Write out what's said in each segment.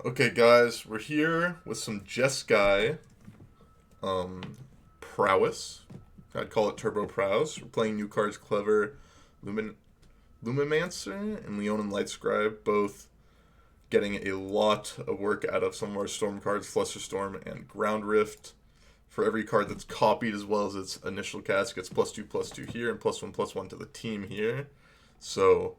Okay, guys, we're here with some Jeskai Prowess. I'd call it Turbo Prowess. We're playing new cards Clever, Lumimancer, and Leonin Lightscribe, both getting a lot of work out of some of our Storm cards, flusterstorm and Ground Rift. For every card that's copied as well as its initial cast, it gets +2/+2 here and +1/+1 to the team here. So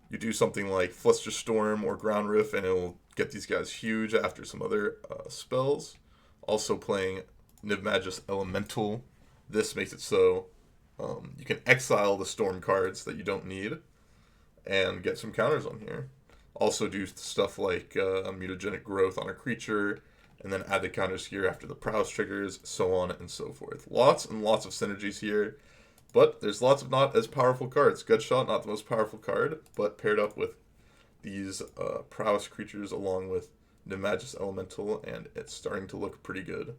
you do something like flusterstorm or Ground Rift, and it'll get these guys huge after some other spells. Also playing Niv Elemental. This makes it so you can exile the storm cards that you don't need and get some counters on here. Also do stuff like mutagenic growth on a creature, and then add the counters here after the prowess triggers, so on and so forth. Lots and lots of synergies here, but there's lots of not as powerful cards. Gutshot, not the most powerful card, but paired up with these prowess creatures along with Niv Elemental, and it's starting to look pretty good.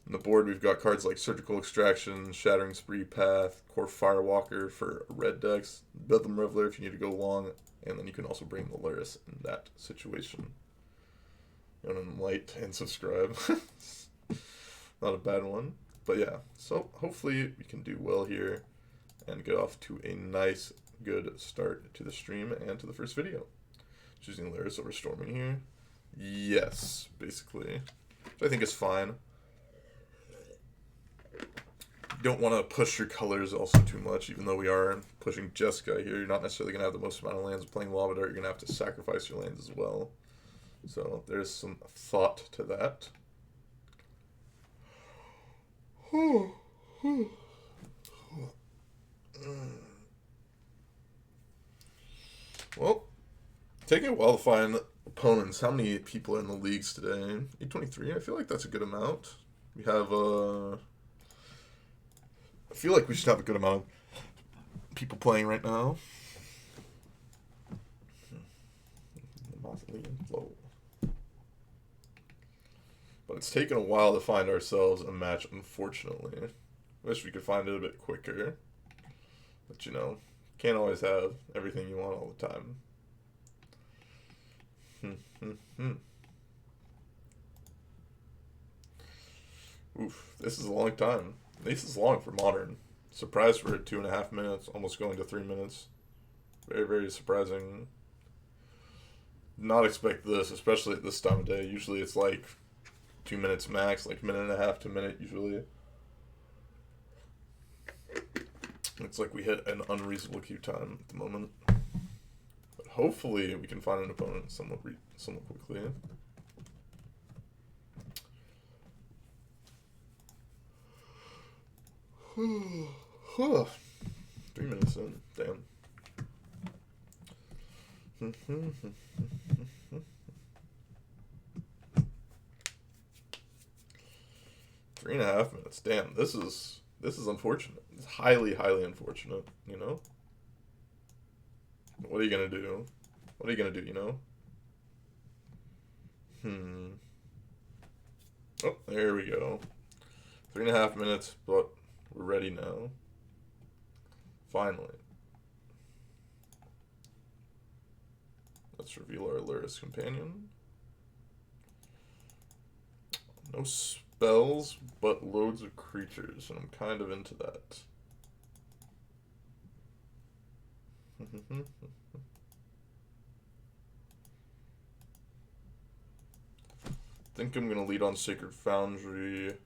On the board, we've got cards like Surgical Extraction, Shattering Spree Path, Core Firewalker for red decks, Bedlam Reveler if you need to go long, and then you can also bring the Laris in that situation. And like and subscribe. Not a bad one. But yeah, so hopefully we can do well here and get off to a nice, good start to the stream and to the first video. Choosing Laris over Storming here. Yes, basically. Which I think is fine. You don't want to push your colors also too much, even though we are pushing Jeskai here. You're not necessarily going to have the most amount of lands playing Lava Dart. You're going to have to sacrifice your lands as well. So there's some thought to that. Well, taking a while to find opponents. How many people are in the leagues today? 823. I feel like that's a good amount. We have I feel like we should have a good amount of people playing right now. But it's taken a while to find ourselves a match, unfortunately. Wish we could find it a bit quicker. But you know, can't always have everything you want all the time. Oof, this is a long time. This is long for Modern. Surprised we're at 2.5 minutes, almost going to 3 minutes. Very, very surprising. Not expect this, especially at this time of day. Usually it's like 2 minutes max, like 1.5 to a minute usually. It's like we hit an unreasonable queue time at the moment. But hopefully we can find an opponent somewhat quickly. Huh. 3 minutes in. Damn. 3.5 minutes. Damn, this is unfortunate. It's highly, highly unfortunate, you know? What are you gonna do? What are you gonna do, you know? Oh, there we go. 3.5 minutes, but we're ready now. Finally. Let's reveal our Laris companion. No spells, but loads of creatures, and I'm kind of into that. Think I'm gonna lead on Sacred Foundry.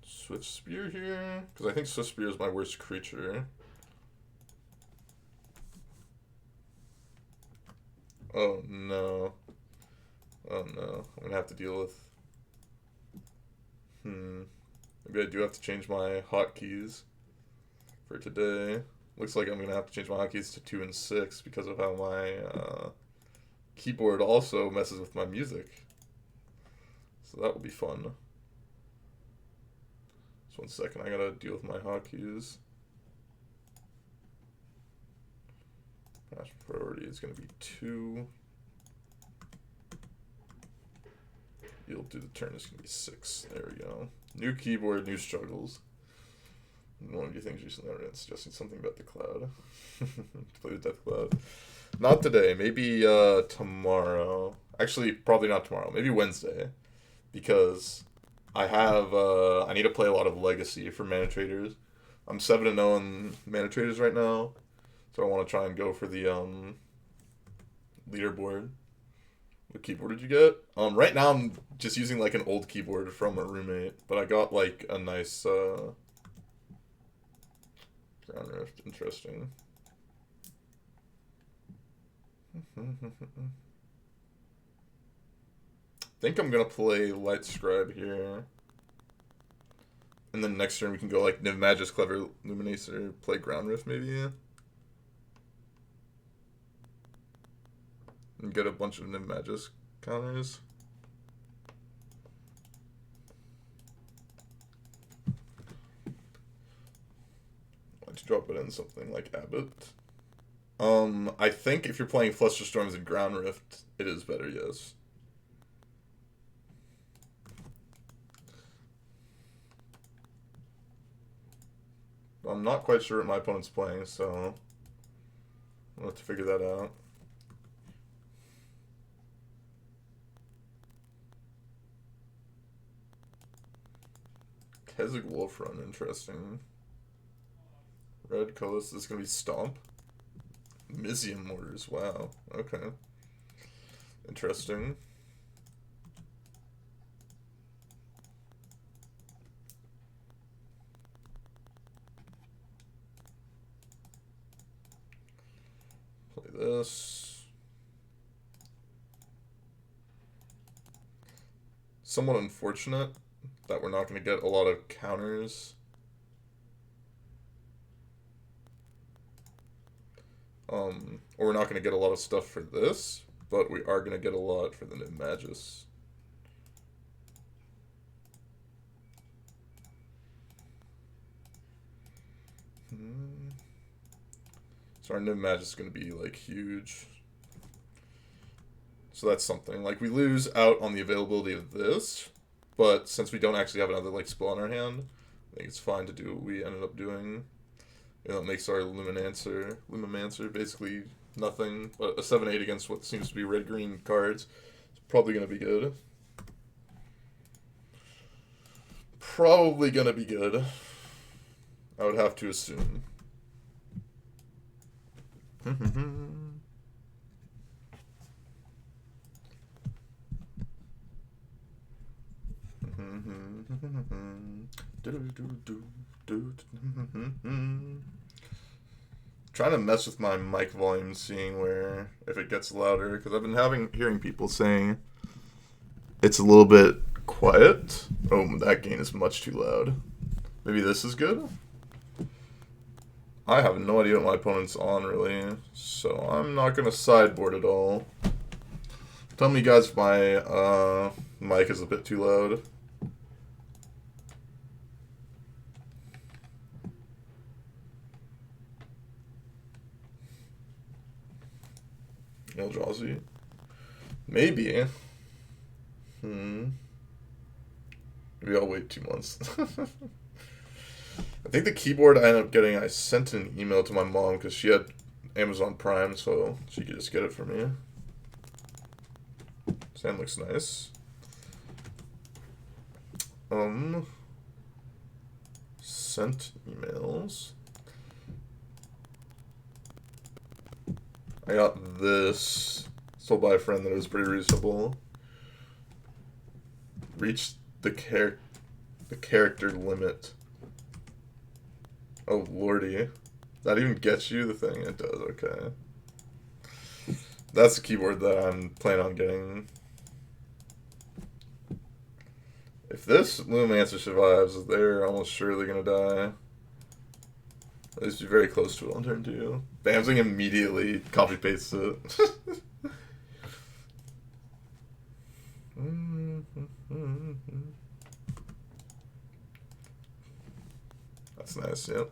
Swift Spear here, because I think Swift Spear is my worst creature. Oh no. Oh no. I'm gonna have to deal with. Maybe I do have to change my hotkeys for today. Looks like I'm gonna have to change my hotkeys to 2 and 6 because of how my keyboard also messes with my music. So that will be fun. Just 1 second, I gotta deal with my hotkeys. Match priority is gonna be 2. Yield through the turn is gonna be 6. There we go. New keyboard, new struggles. One of your things recently I read suggesting something about the cloud. To play with Death Cloud. Not today. Maybe tomorrow. Actually, probably not tomorrow. Maybe Wednesday, because I need to play a lot of Legacy for Mana Traders. I'm 7-0 in Mana Traders right now, so I want to try and go for the leaderboard. What keyboard did you get? Right now I'm just using like an old keyboard from a roommate, but I got like a nice ground rift. Interesting. Think I'm gonna play Lightscribe here. And then next turn we can go like Niv Magic's Clever Luminacer, play Ground Rift maybe. And get a bunch of Niv Magic's counters. Let's drop it in something like Abbott. I think if you're playing Flusterstorms and Ground Rift, it is better, yes. I'm not quite sure what my opponent's playing, so I'll have to figure that out. Keswick Wolf Run, interesting. Red colors, this is gonna be Stomp. Mizium Mortars, wow, okay. Interesting. Play this. Somewhat unfortunate that we're not going to get a lot of counters. Or we're not going to get a lot of stuff for this, but we are going to get a lot for the Niv Magis. So our Niv Magis is going to be like huge. So that's something. Like we lose out on the availability of this, but since we don't actually have another like spell in our hand, I think it's fine to do what we ended up doing. You know, it makes our Lumimancer basically nothing, but a 7/8 against what seems to be red-green cards. It's probably going to be good. Probably going to be good. I would have to assume. Trying to mess with my mic volume, seeing where if it gets louder, because I've been hearing people saying it's a little bit quiet. Oh, that gain is much too loud. Maybe this is good. I have no idea what my opponent's on really, so I'm not gonna sideboard at all. Tell me guys if my mic is a bit too loud. Eldrazi. Maybe. Maybe I'll wait 2 months. I think the keyboard I ended up getting, I sent an email to my mom because she had Amazon Prime, so she could just get it for me. Sand looks nice. Sent emails. I got this sold by a friend that was pretty reasonable. Reached the character limit. Oh lordy. That even gets you the thing? It does, okay. That's the keyboard that I'm planning on getting. If this Lumimancer survives, they're almost surely gonna die. At least be very close to it on turn 2. Bamsing immediately copy pastes it. That's nice, yep.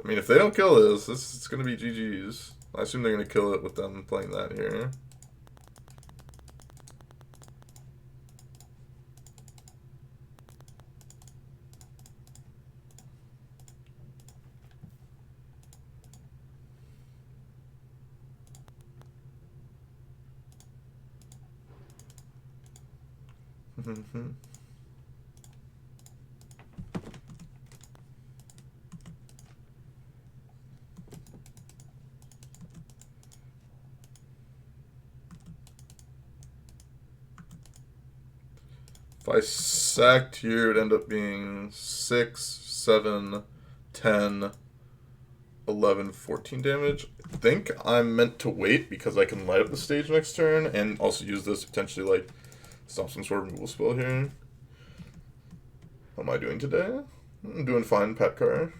I mean, if they don't kill this, it's gonna be GG's. I assume they're gonna kill it with them playing that here. If I sacked here, it'd end up being 6, 7, 10, 11, 14 damage. I think I'm meant to wait because I can light up the stage next turn and also use this to potentially, like, stop some sort of removal spell here. How am I doing today? I'm doing fine, Petkar.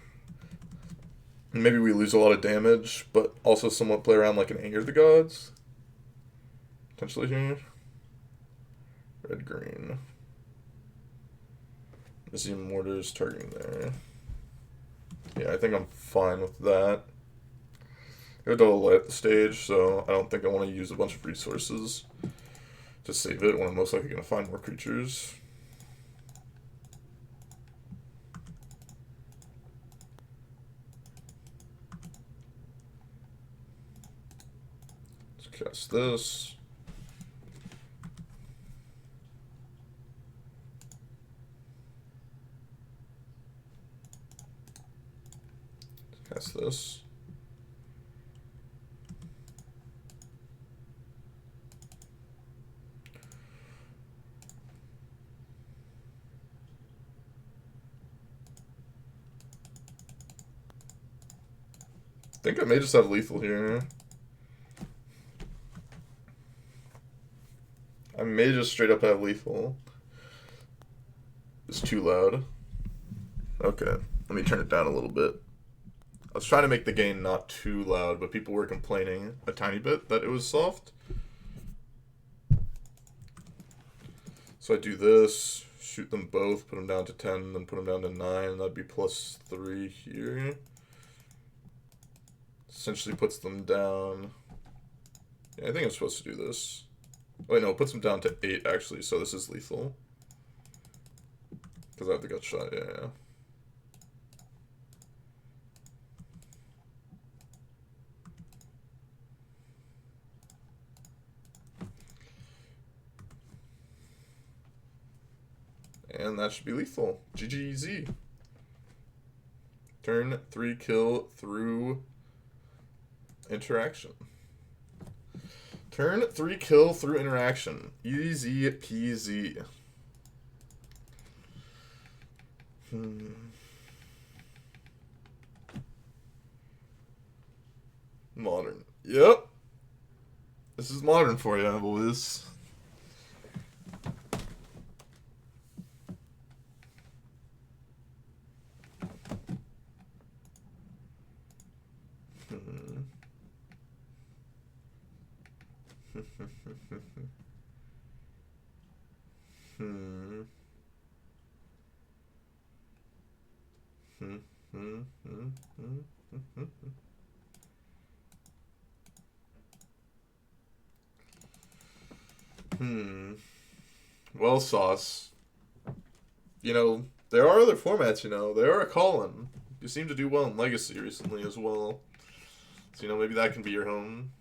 Maybe we lose a lot of damage, but also somewhat play around like an Anger of the Gods. Potentially here. Red-green. Museum Mortars targeting there. Yeah, I think I'm fine with that. I got light up the stage, so I don't think I want to use a bunch of resources to save it when I'm most likely going to find more creatures. Let's cast this. Cast this. I think I may just have lethal here. I may just straight up have lethal. It's too loud. Okay, let me turn it down a little bit. I was trying to make the gain not too loud, but people were complaining a tiny bit that it was soft. So I do this, shoot them both, put them down to 10, then put them down to 9. That'd be +3 here. Essentially puts them down. Yeah, I think I'm supposed to do this. Oh, wait, no, it puts them down to 8, actually, so this is lethal. Because I have the gut shot, yeah. And that should be lethal. GGZ. Turn 3 kill through interaction. Turn 3 kill through interaction. Easy peasy. Modern. Yep. This is modern for you, boys. Well, Sauce. You know, there are other formats, you know. There are a call-in. You seem to do well in Legacy recently as well. So, you know, maybe that can be your home.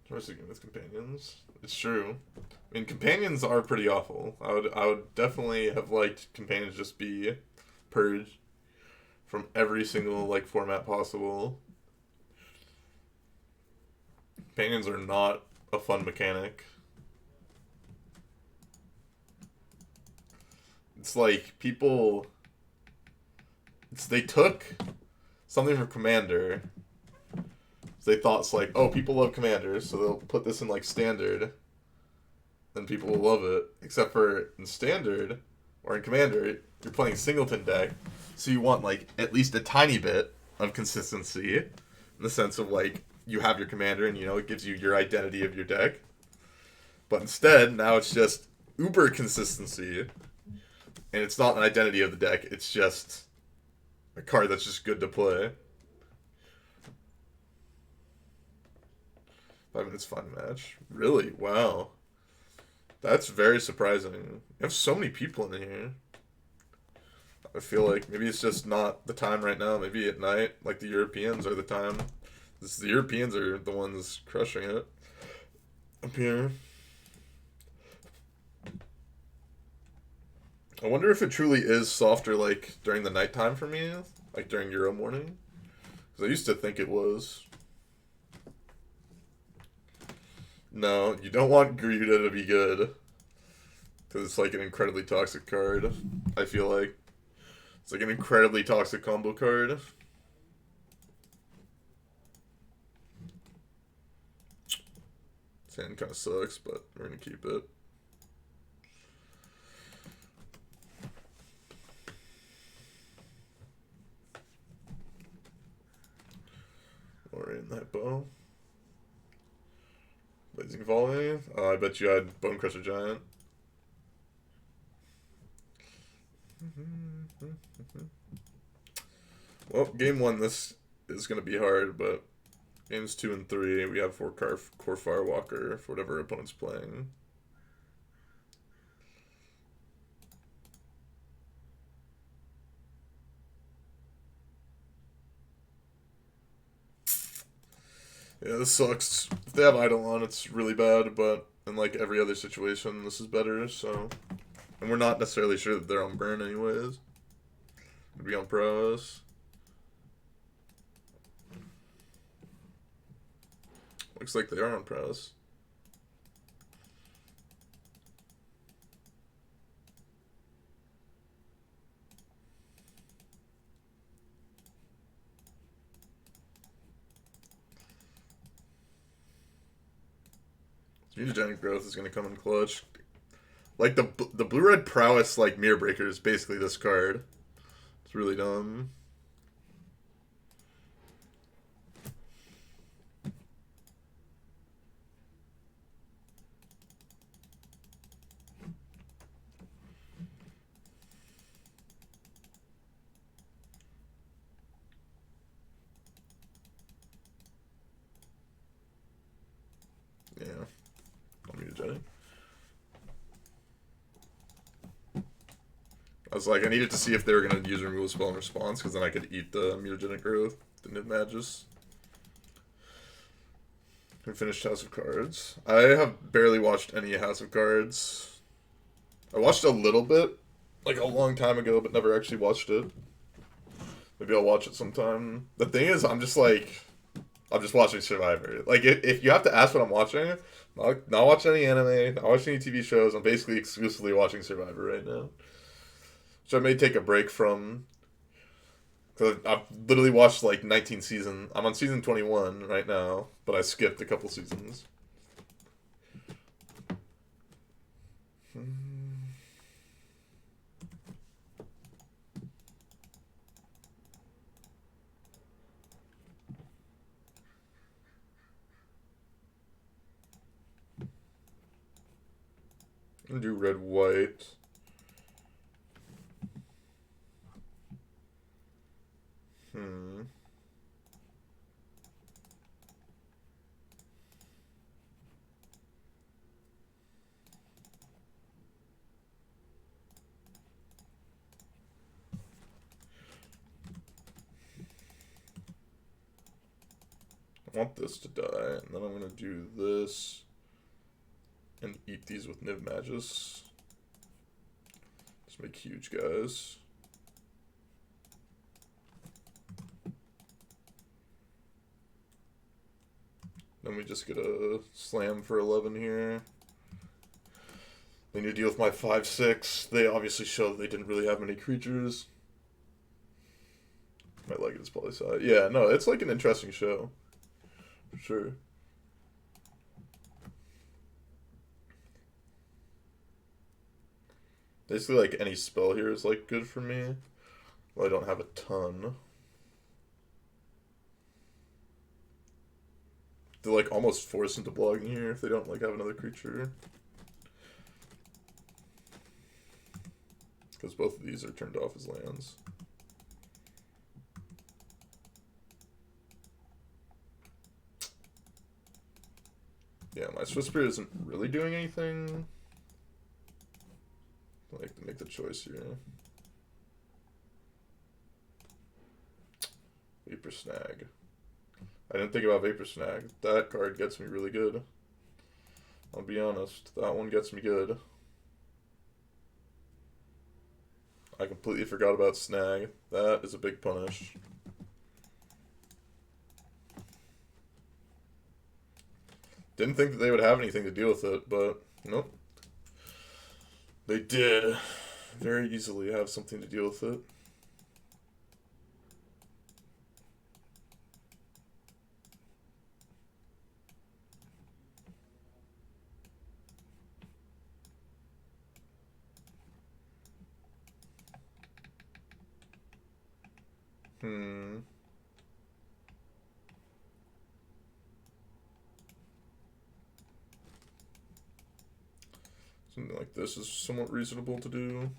Especially with companions. It's true. I mean, companions are pretty awful. I would definitely have liked companions just be purged from every single like format possible. Companions are not a fun mechanic. It's like people. They took something from Commander. They thought it's like, oh, people love Commanders, so they'll put this in like Standard, then people will love it. Except for in Standard or in Commander, you're playing Singleton deck, so you want like at least a tiny bit of consistency, in the sense of like you have your Commander and you know it gives you your identity of your deck. But instead, now it's just uber consistency. And it's not an identity of the deck, it's just a card that's just good to play. 5 minutes fun match. Really? Wow. That's very surprising. You have so many people in here. I feel like maybe it's just not the time right now. Maybe at night, like the Europeans are the time. The Europeans are the ones crushing it up here. I wonder if it truly is softer, like during the nighttime for me, like during Euro morning. Because I used to think it was. No, you don't want Garuda to be good. Because it's like an incredibly toxic card, I feel like. It's like an incredibly toxic combo card. This hand kind of sucks, but we're going to keep it. Lorraine that bow. Blazing Volley. I bet you had Bone Crusher Giant. Well, game 1 this is going to be hard, but games 2 and 3 we have 4 core Firewalker for whatever opponent's playing. Yeah, this sucks. If they have Eidolon, it's really bad, but in like every other situation, this is better, so... And we're not necessarily sure that they're on burn anyways. Could be on Prowess. Looks like they are on Prowess. Mutagenic Growth is going to come in clutch. Like, the blue-red Prowess, like, Mirror Breaker is basically this card. It's really dumb. Yeah. Mutagenic. I was like, I needed to see if they were going to use Removal Spell in response, because then I could eat the Mutagenic Growth, the Niv Magus. And finished House of Cards. I have barely watched any House of Cards. I watched a little bit, like a long time ago, but never actually watched it. Maybe I'll watch it sometime. The thing is, I'm just watching Survivor. Like, if you have to ask what I'm watching, not watching any anime, not watching any TV shows, I'm basically exclusively watching Survivor right now. So I may take a break from... Because I've literally watched like 19 seasons. I'm on season 21 right now, but I skipped a couple seasons. I'm gonna do red, white. I want this to die, and then I'm gonna do this and eat these with Niv Magus. Just make huge guys. Then we just get a slam for 11 here. They need to deal with my 5/6. They obviously show that they didn't really have many creatures. Might like it as Polyside. Yeah, no, it's like an interesting show. For sure. Basically, like, any spell here is, like, good for me. Well, I don't have a ton. They're, like, almost forced into blocking here if they don't, like, have another creature. because both of these are turned off as lands. Yeah, my Swift Spirit isn't really doing anything. I like to make the choice here. Vapor Snag. I didn't think about Vapor Snag. That card gets me really good. I'll be honest. That one gets me good. I completely forgot about Snag. That is a big punish. Didn't think that they would have anything to deal with it, but nope. They did very easily have something to deal with it. Something like this is somewhat reasonable to do.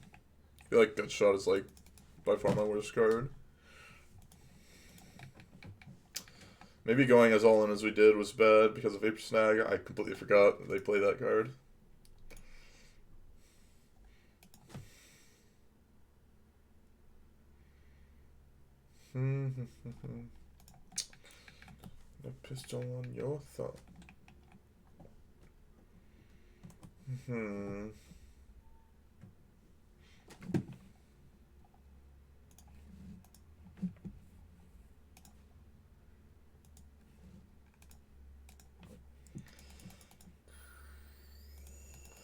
I feel like Gut Shot is like by far my worst card. Maybe going as all in as we did was bad because of Vapor Snag. I completely forgot that they play that card. A pistol on your thought.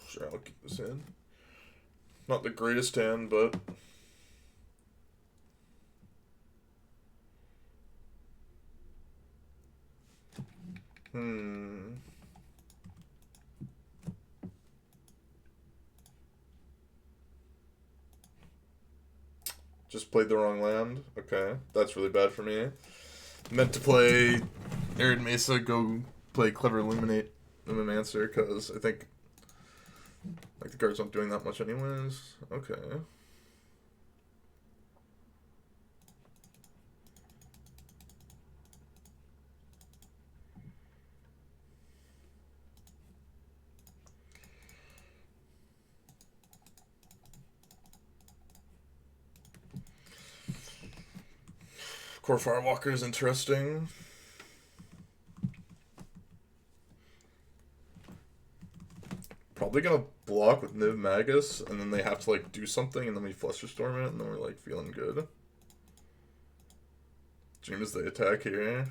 Sure, I'll keep this in. Not the greatest hand, but just played the wrong land. Okay, that's really bad for me. Meant to play Arid Mesa, go play Clever Illuminancer, because I think like the cards aren't doing that much anyways. Okay. Core Firewalker is interesting. Probably gonna block with Niv Magus, and then they have to like do something, and then we Flusterstorm it, and then we're like feeling good. Dream is the attack here.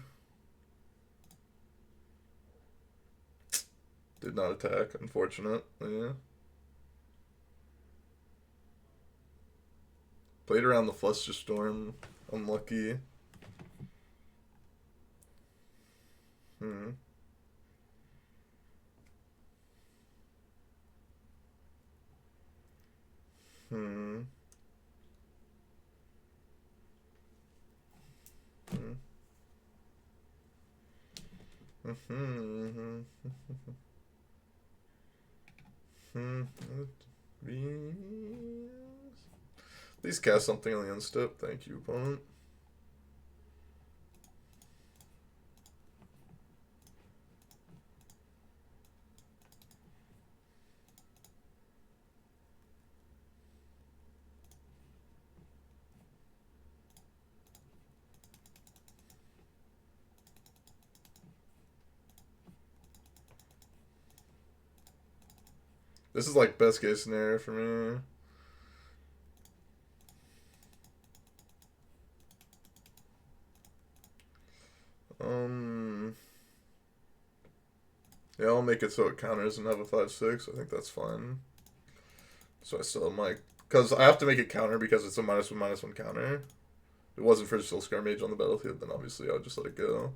Did not attack, unfortunately. Played around the Flusterstorm. Unlucky. Please cast something on the end step. Thank you, opponent. This is like best case scenario for me. Yeah, I'll make it so it counters and have a 5/6. I think that's fine. So I still have my... Because I have to make it counter because it's a -1/-1 counter. If it wasn't for Silkscar Mage on the battlefield, then obviously I would just let it go.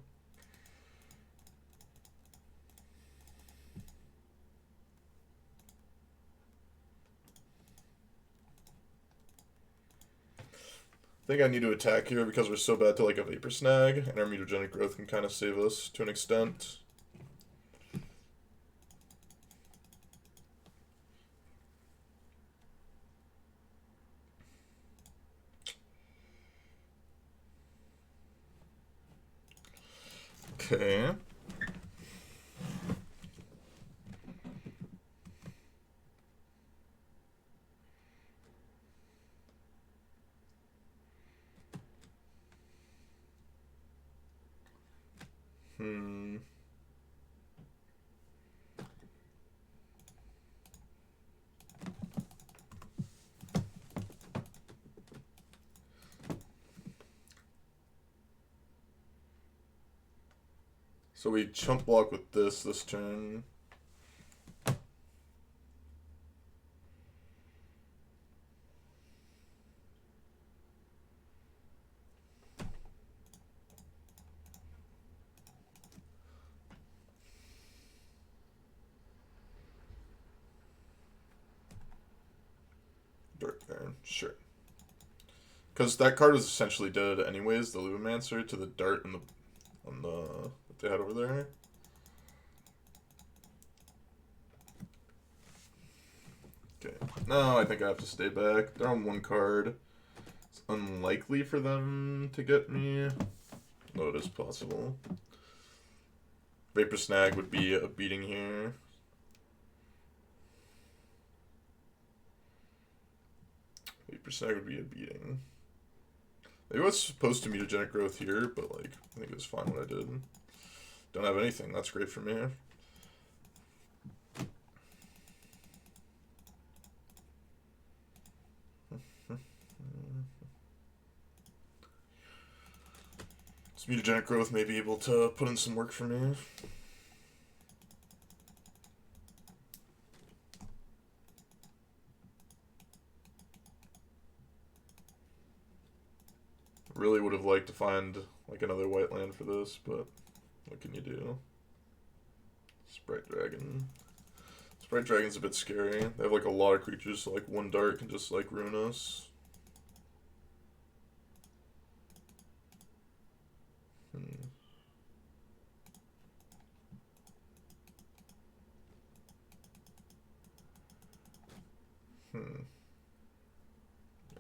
I think I need to attack here because we're so bad to like a Vapor Snag, and our Mutagenic Growth can kind of save us to an extent. Okay. So we chump block with this turn. Dark Iron, sure. Because that card was essentially dead anyways, the Lumimancer to the dart and on the what they had over there. Okay. No, I think I have to stay back. They're on one card. It's unlikely for them to get me. Though it is possible. Vapor Snag would be a beating here. Vapor Snag would be a beating. It was supposed to mutagenic growth here, but like I think it was fine what I did. Don't have anything. That's great for me. This mutagenic growth may be able to put in some work for me. Really would have liked to find like another white land for this, but what can you do? Sprite Dragon. Sprite Dragon's a bit scary. They have like a lot of creatures, so like one dart can just like ruin us.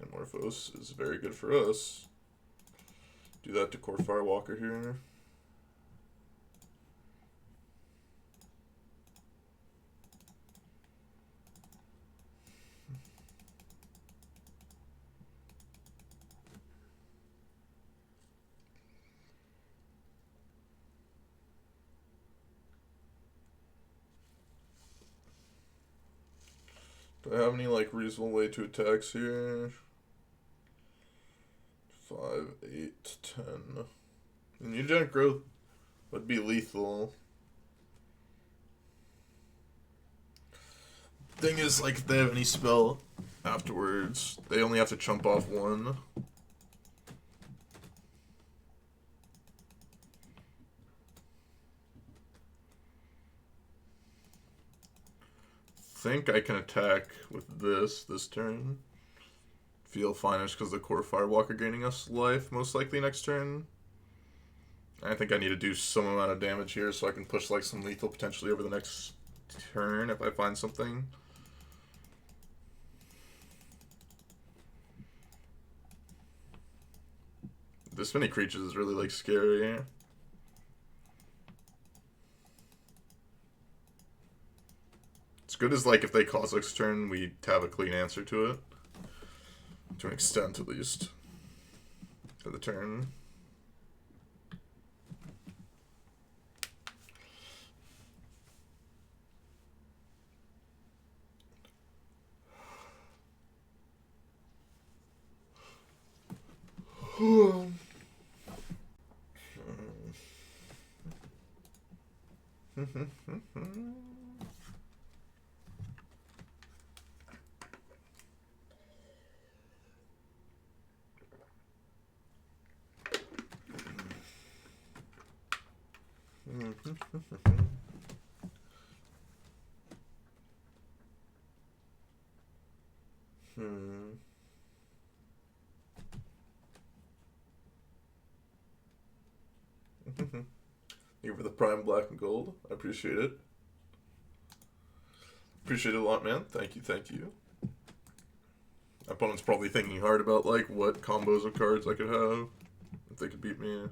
Amorphos is very good for us. Do that to Core Firewalker here. Do I have any like reasonable way to attacks here? 5, 8, 10. Mutagenic growth would be lethal. Thing is, like, if they have any spell afterwards, they only have to chump off one. Think I can attack with this turn. Feel finish because the Core Firewalker gaining us life most likely next turn. I think I need to do some amount of damage here so I can push like some lethal potentially over the next turn if I find something. This many creatures is really like scary. It's good as like if they cause next turn, we have a clean answer to it. To an extent, at least. For the turn. Thank you for the prime black and gold. I appreciate it. Appreciate it a lot, man. Thank you, thank you. My opponent's probably thinking hard about like what combos of cards I could have if they could beat me.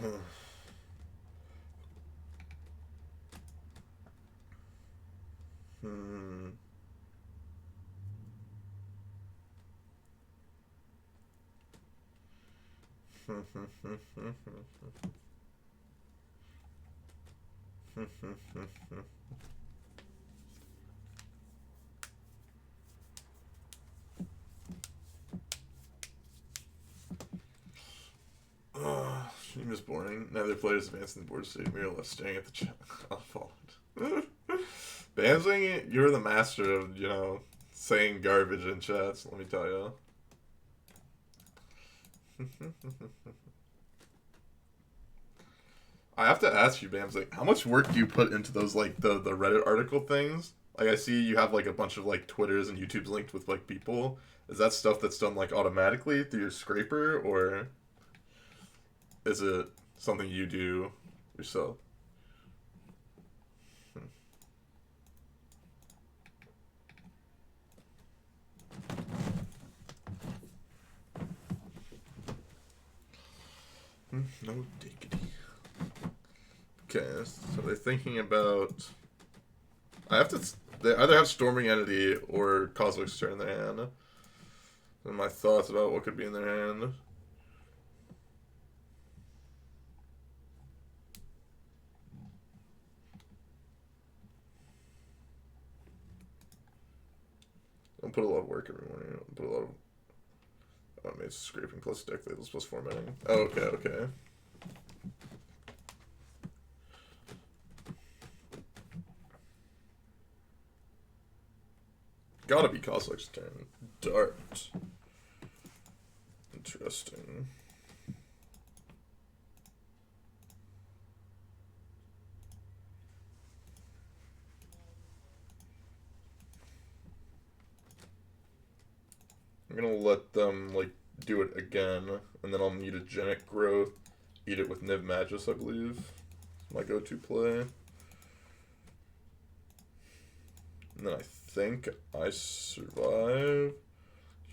Hmm. Stream is boring. Neither player is advancing the board state. We are left staring at the chat. I'll follow it. Banzing, you're the master of, saying garbage in chats, let me tell you. I have to ask you, Bams, like, how much work do you put into those, like, the Reddit article things? Like, I see you have, like, a bunch of, like, Twitters and YouTubes linked with, like, people. Is that stuff that's done, like, automatically through your scraper, or is it something you do yourself? No diggity. Okay, so they're thinking about... They either have Storming Entity or Cosmic Stir in their hand. And my thoughts about what could be in their hand. Don't put a lot of work every morning. Don't put a lot of... Oh, I made scraping plus deck labels plus formatting. Oh, okay. Gotta be Cosmic's turn. Dart. Interesting. I'm gonna let them, like, do it again, and then I'll Mutagenic Growth, eat it with Niv Magus, I believe. My go-to play. And then I think I survive.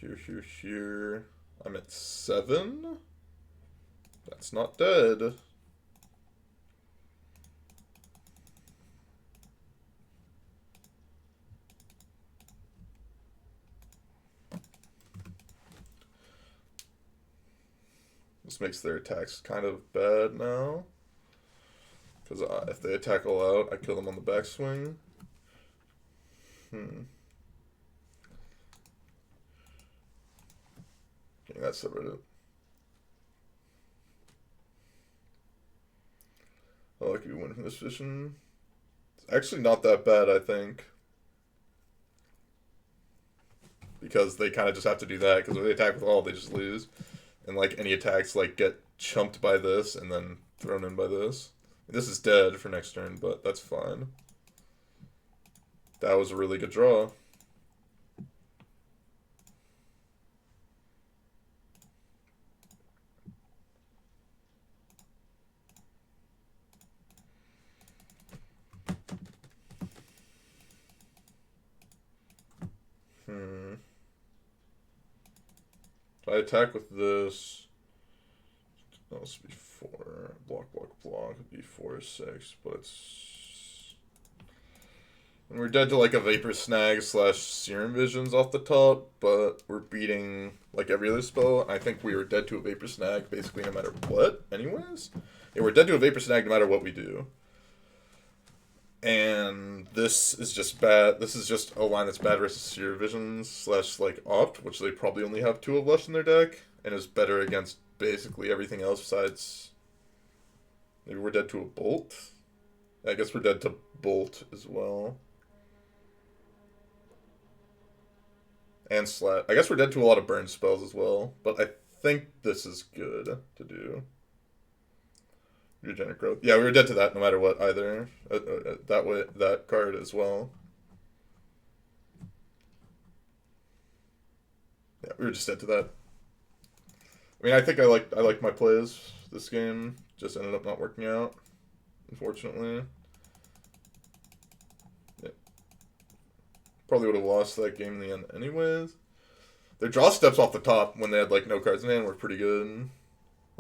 Here. I'm at 7. That's not dead. This makes their attacks kind of bad now. Because if they attack all out, I kill them on the backswing. Getting that separated. I like you win from this position. It's actually not that bad, I think. Because they kind of just have to do that, because if they attack with all, they just lose. And, like, any attacks, like, get chumped by this and then thrown in by this. This is dead for next turn, but that's fine. That was a really good draw. If I attack with this, that was before block, it'd be 4 or 6, but it's... And we're dead to like a Vapor Snag / Serum Visions off the top, but we're beating like every other spell, and I think we were dead to a Vapor Snag basically no matter what, anyways. Yeah, we're dead to a Vapor Snag no matter what we do. And this is just bad. This is just a line that's bad versus Seer Visions / like Opt, which they probably only have 2 of left in their deck, and is better against basically everything else besides... Maybe we're dead to a Bolt? I guess we're dead to Bolt as well. And Slat. I guess we're dead to a lot of burn spells as well, but I think this is good to do. Regenerate Growth. Yeah, we were dead to that no matter what either. That card as well. Yeah, we were just dead to that. I mean, I think I like my plays this game. Just ended up not working out, unfortunately. Yeah. Probably would have lost that game in the end anyways. Their draw steps off the top when they had like no cards in hand were pretty good.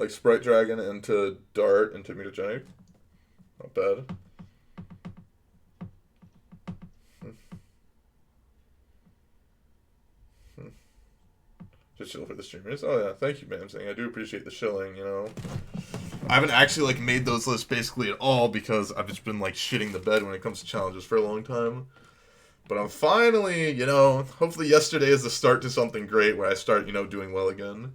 Like Sprite Dragon into Dart into Mutagenic. Not bad. Just chill for the streamers. Oh yeah, thank you, Mamsing. I do appreciate the shilling, you know. I haven't actually like made those lists basically at all because I've just been like shitting the bed when it comes to challenges for a long time. But I'm finally, you know, hopefully yesterday is the start to something great where I start, you know, doing well again.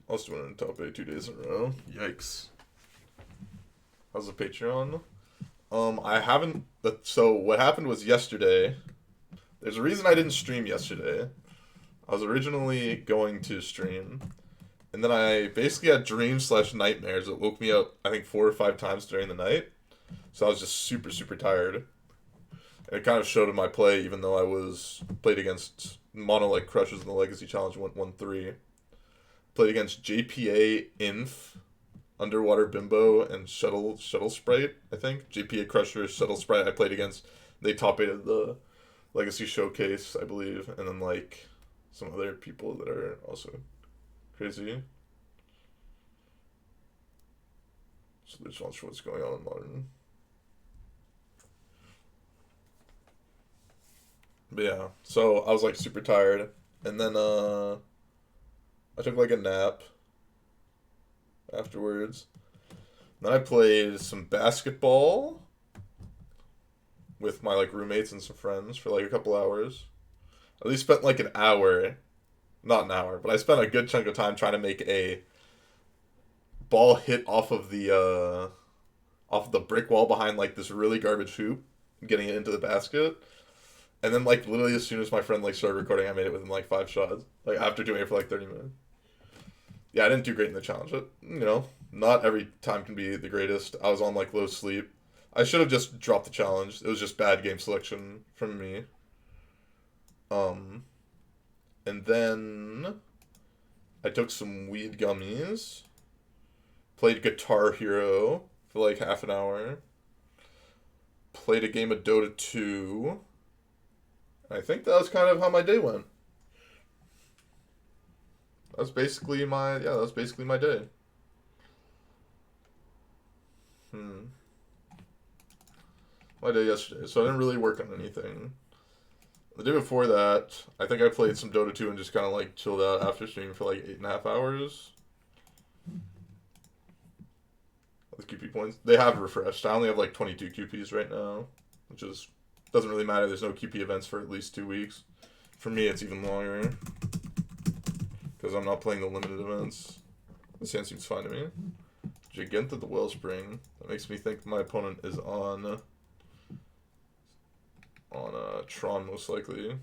I was doing it in top 8 2 days in a row. Yikes. How's the Patreon? I haven't. So what happened was yesterday. There's a reason I didn't stream yesterday. I was originally going to stream, and then I basically had dreams / nightmares that woke me up, I think 4 or 5 times during the night. So I was just super tired. And it kind of showed in my play, even though I was played against Mono-like Crushers in the Legacy Challenge, went 1-3. Played against JPA Inf, Underwater Bimbo, and Shuttle Sprite, I think. JPA Crusher, Shuttle Sprite I played against. They top 8'd the Legacy Showcase, I believe. And then, like, some other people that are also crazy. So they're just not sure what's going on in Modern. But yeah, so I was, like, super tired. And then, I took, like, a nap afterwards. Then I played some basketball with my like roommates and some friends for like a couple hours. At least spent like an hour, not an hour, but I spent a good chunk of time trying to make a ball hit off of the brick wall behind like this really garbage hoop, getting it into the basket. And then like literally as soon as my friend like started recording, I made it within like 5 shots. Like after doing it for like 30 minutes. Yeah, I didn't do great in the challenge, but, you know, not every time can be the greatest. I was on, like, low sleep. I should have just dropped the challenge. It was just bad game selection from me. And then I took some weed gummies. Played Guitar Hero for, like, half an hour. Played a game of Dota 2. I think that was kind of how my day went. That was basically my day. My day yesterday. So I didn't really work on anything. The day before that, I think I played some Dota 2 and just kind of like chilled out after streaming for like 8.5 hours. Those QP points. They have refreshed. I only have like 22 QPs right now, which is doesn't really matter. There's no QP events for at least 2 weeks. For me, it's even longer. Because I'm not playing the limited events. This hand seems fine to me. Giganta the Wellspring. That makes me think my opponent is on Tron, most likely.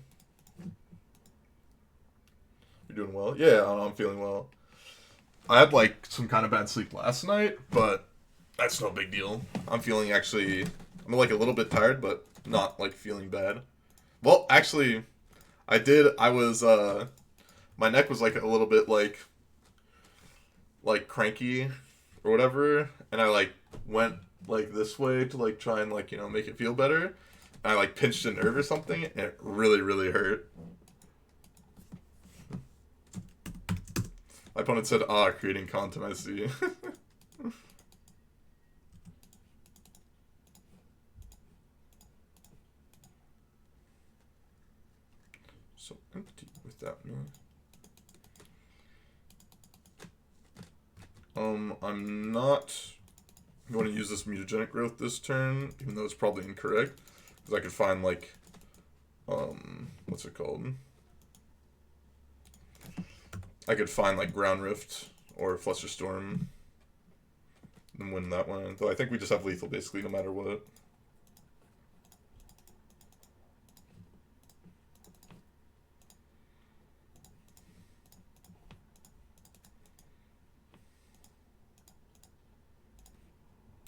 You're doing well? Yeah, I'm feeling well. I had, like, some kind of bad sleep last night, but that's no big deal. I'm feeling actually... I'm, like, a little bit tired, but not, like, feeling bad. Well, actually, I was, my neck was like a little bit like cranky or whatever, and I like went like this way to like try and like, you know, make it feel better. And I like pinched a nerve or something, and it really hurt. My opponent said, creating content, I see. So empty without me. I'm not going to use this mutagenic growth this turn, even though it's probably incorrect, because I could find like what's it called? I could find like Ground Rift or Flusterstorm and win that one. Though I think we just have lethal basically no matter what.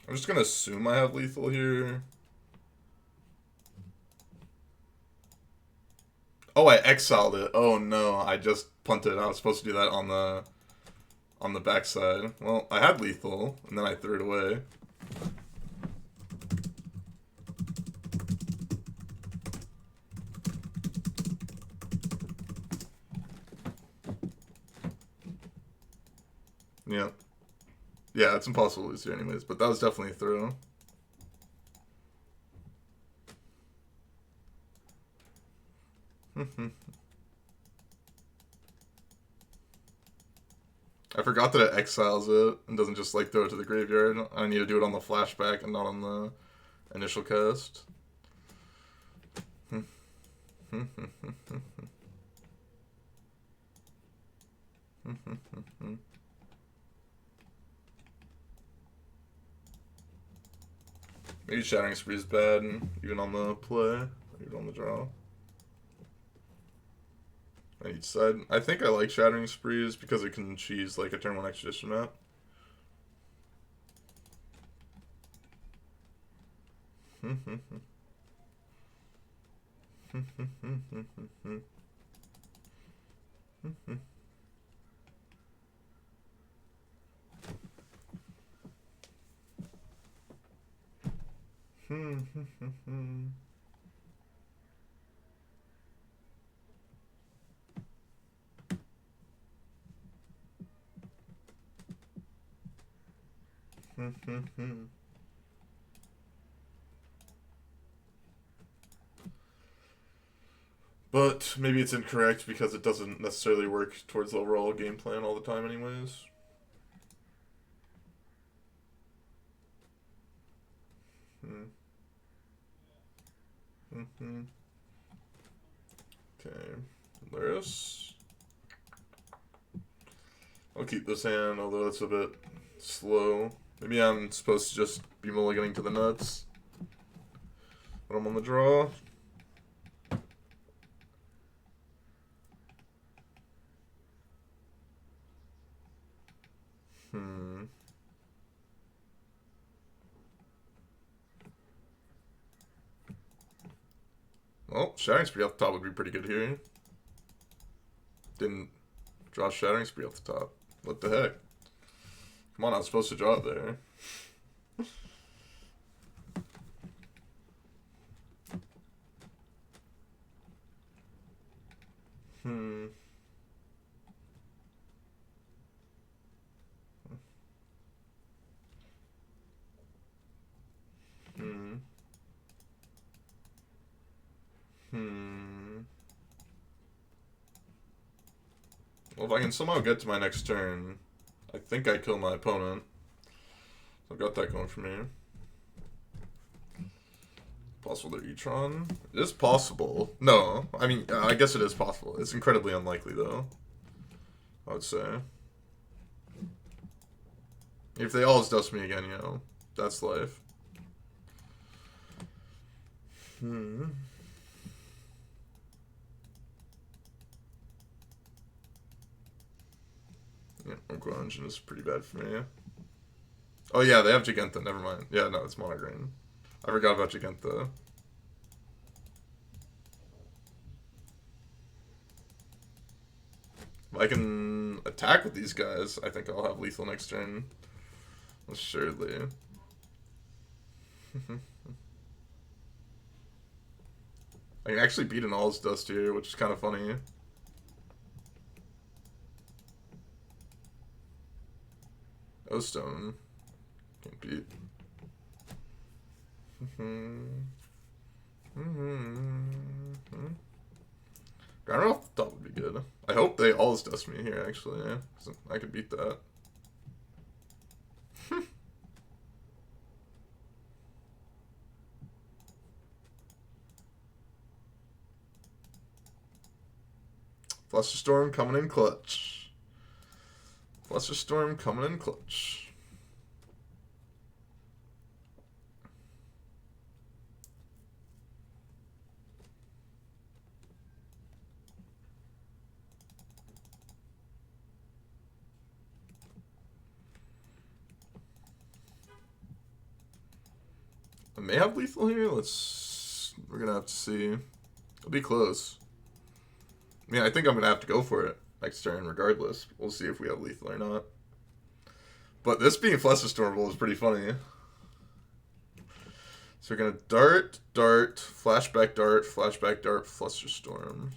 I'm just gonna assume I have lethal here. Oh, I exiled it. Oh no, I just punted. I was supposed to do that on the backside. Well, I had lethal, and then I threw it away. Yeah. Yeah, it's impossible to lose here anyways, but that was definitely a throw. I forgot that it exiles it and doesn't just like throw it to the graveyard. I need to do it on the flashback and not on the initial cast. Maybe Shattering Spree is bad, even on the play, even on the draw. On each side. I think I like Shattering Sprees because it can cheese like a turn 1 Expedition map. But maybe it's incorrect because it doesn't necessarily work towards the overall game plan all the time anyways. Okay, Laris. I'll keep this hand, although it's a bit slow. Maybe I'm supposed to just be mulliganing to the nuts when I'm on the draw. Well, Shattering Spree off the top would be pretty good here. Didn't draw Shattering Spree off the top. What the heck? Come on, I was supposed to draw it there. Well, if I can somehow get to my next turn, I think I kill my opponent. I've got that going for me. Possible to E-Tron? It is possible. No, I mean, I guess it is possible. It's incredibly unlikely, though. I would say. If they always dust me again, you know, that's life. Yeah, Uncle Engine is pretty bad for me. Oh yeah, they have Giganta, never mind. Yeah, no, it's Monogreen. I forgot about Giganta. If I can attack with these guys, I think I'll have lethal next turn. Assuredly. I can actually beat an All's Dust here, which is kind of funny. O-Stone. Can't beat. Ground off the top would be good. I hope they All's Dust me here, actually. Yeah, I could beat that. Flusterstorm coming in clutch. Flusterstorm coming in clutch. I may have lethal here. We're gonna have to see. It'll be close. I mean, I think I'm gonna have to go for it next turn regardless. We'll see if we have lethal or not. But this being Flusterstormable is pretty funny. So we're gonna dart, flashback, Flusterstorm.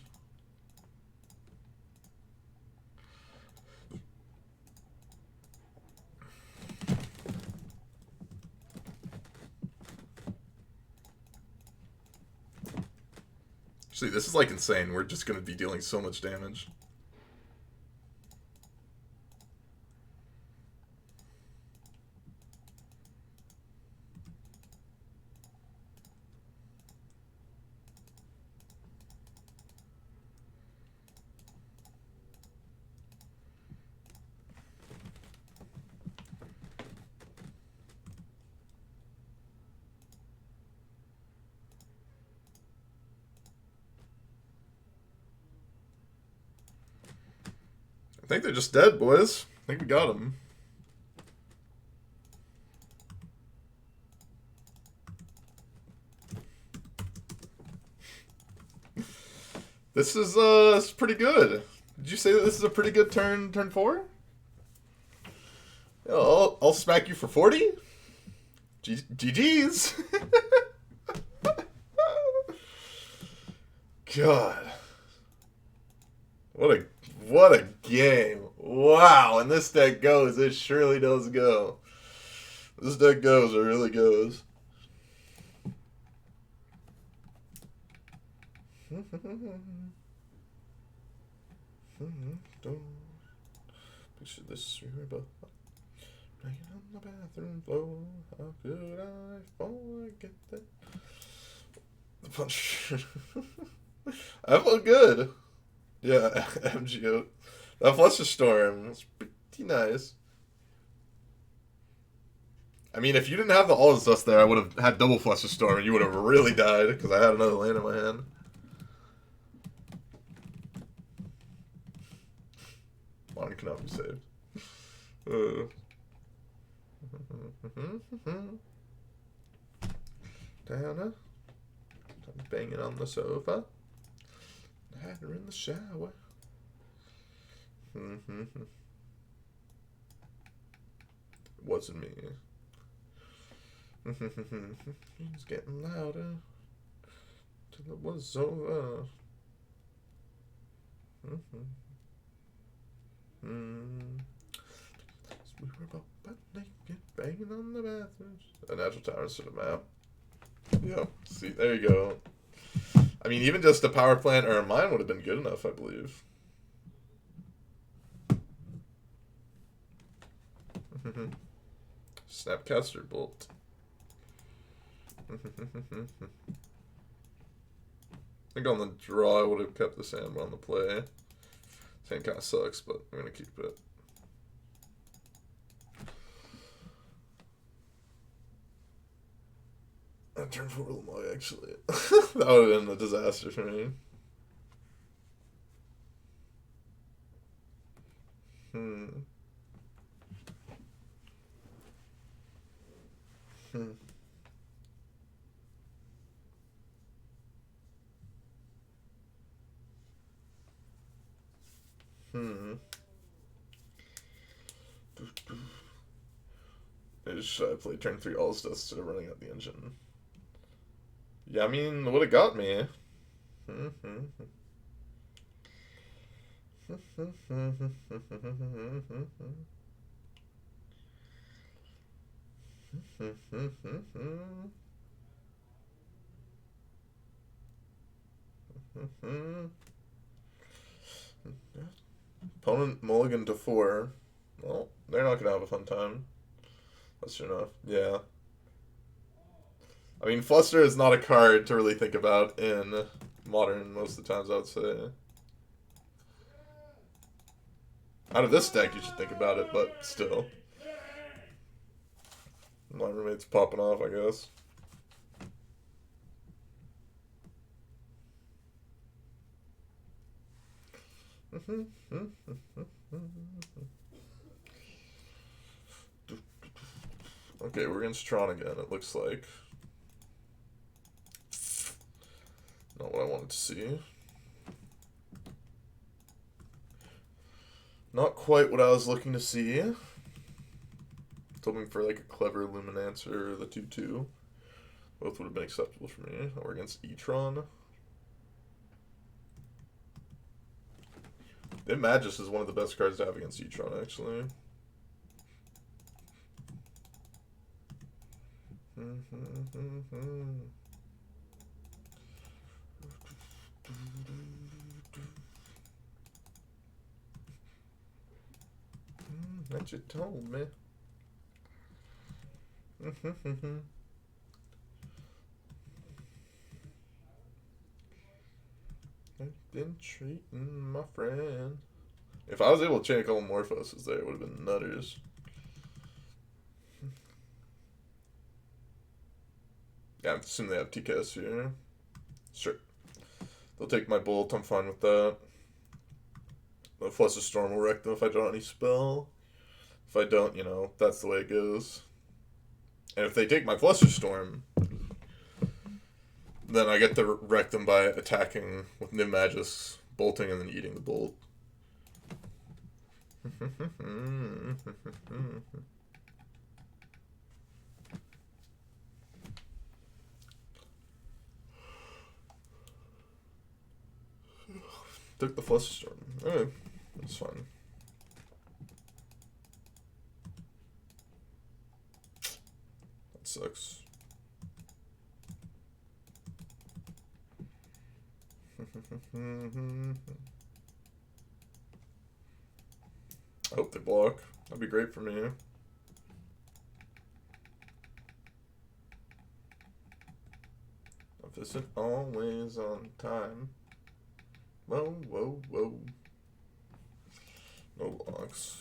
Actually, this is like insane. We're just gonna be dealing so much damage. I think they're just dead, boys. I think we got them. This is pretty good. Did you say that this is a pretty good turn 4? Yeah, I'll smack you for 40? GG's. God. What a game. Wow, and this deck goes. It surely does go. This deck goes. It really goes. Picture this river playing on the bathroom floor. How could I forget that? The punch. I felt good. Yeah, MGO. That Flusterstorm was pretty nice. I mean, if you didn't have the all this dust there, I would have had double Flusterstorm and you would have really died because I had another land in my hand. Mine cannot be saved. Diana, I'm banging on the sofa. I had her in the shower. Wasn't me. It's getting louder till it was over. We were both butt naked, banging on the bathrooms. A natural tower to the map. Yep. See, there you go. I mean, even just a power plant or a mine would have been good enough, I believe. Snapcaster Bolt. I think on the draw I would have kept the sand, but on the play, sand kind of sucks, but I'm going to keep it. I turned for Ilmoy, actually. That would have been a disaster for me. I just played turn 3 all stuff instead of running out the engine. Yeah, I mean, it would have got me. Opponent mulligan to 4. Well, they're not gonna have a fun time. That's true enough. Yeah. I mean, Fluster is not a card to really think about in Modern most of the times, I would say. Out of this deck, you should think about it, but still. My roommate's popping off, I guess. Okay, we're against Tron again, it looks like. Not what I wanted to see. Not quite what I was looking to see. Hoping for like a clever Luminancer or the 2/2. Both would have been acceptable for me. We're against E-Tron. Magus is one of the best cards to have against E-Tron, actually. That you told me. I've been treating my friend. If I was able to chain a couple Morphoses there, it would have been nutters. Yeah, I assume they have TKS here. Sure. They'll take my Bolt, I'm fine with that. The flusterstorm will wreck them if I draw any spell. If I don't, you know, that's the way it goes. And if they take my flusterstorm, then I get to wreck them by attacking with Magus, bolting, and then eating the bolt. Took the flusterstorm. Alright, that's fine. That sucks. I hope they block. That'd be great for me. If isn't always on time. Whoa, whoa, whoa. No blocks.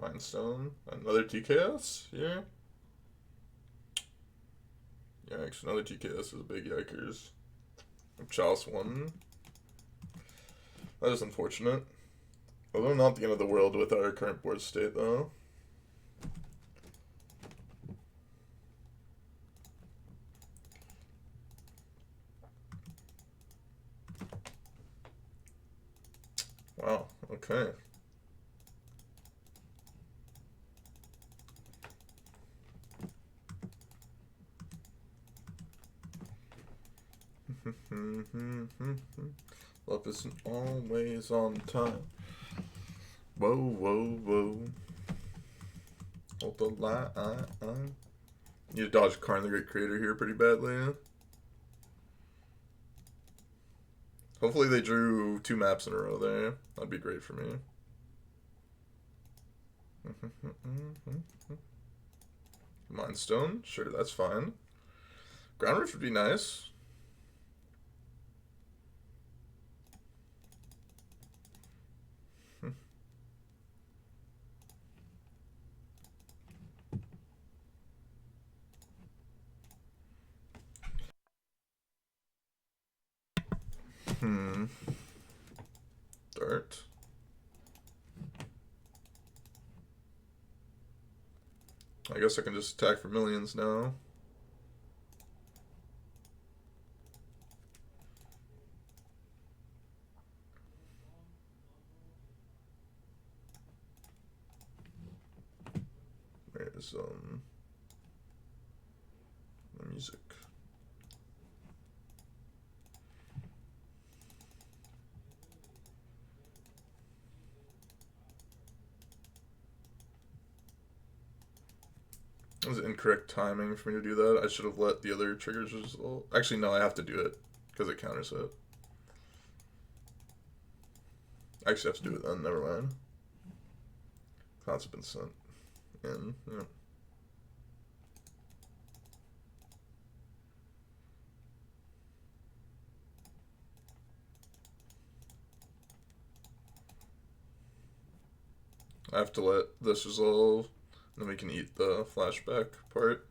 Mindstone, another TKS here. Yikes, another TKS is a big yikers. Chalice 1. That is unfortunate. Although not the end of the world with our current board state, though. Wow, okay. Love isn't always on time. Whoa, whoa, whoa. Hold the line. Need to dodge Karn the Great Creator here pretty badly. Hopefully they drew 2 maps in a row there. That'd be great for me. Mindstone, sure, that's fine. Ground Rift would be nice. Dart. I guess I can just attack for millions now. There's the music. It was incorrect timing for me to do that. I should have let the other triggers result. Actually, no, I have to do it because it counters it. I actually have to do it then. Never mind. Clouds have been sent in. Yeah. I have to let this resolve, and then we can eat the flashback part.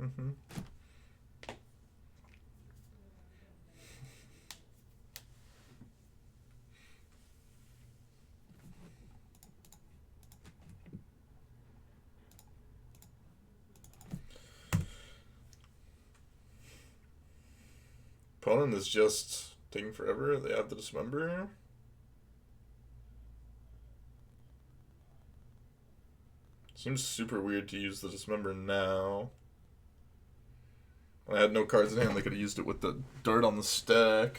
Mm-hmm. Opponent is just taking forever. They have the Dismember. Seems super weird to use the Dismember now. When I had no cards in hand, they could have used it with the dart on the stack.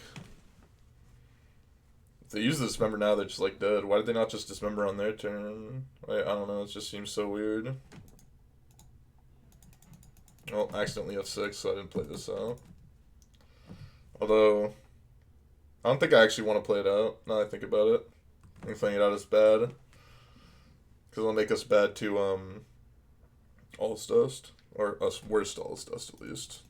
If they use the Dismember now, they're just like dead. Why did they not just Dismember on their turn? I don't know, it just seems so weird. Well, accidentally F6, so I didn't play this out. Although, I don't think I actually want to play it out, now that I think about it. I think playing it out is bad. Because it'll make us bad to, All's Dust. Or us worse to All's Dust, at least.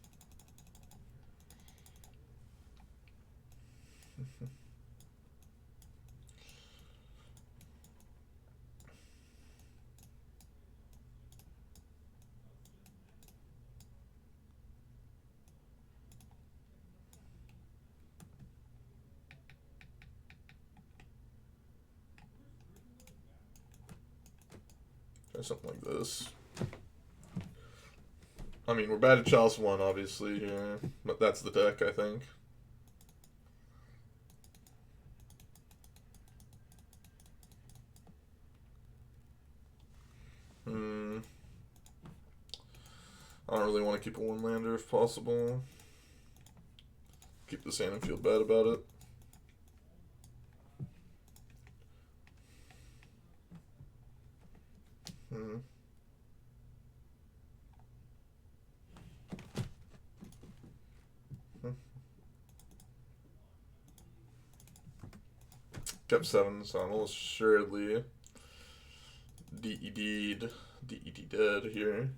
Try something like this. I mean, we're bad at Chalice 1, obviously, here. But that's the deck, I think. I don't really want to keep a one-lander if possible. Keep this hand and feel bad about it. Kept 7, so I'm almost assuredly DED dead here.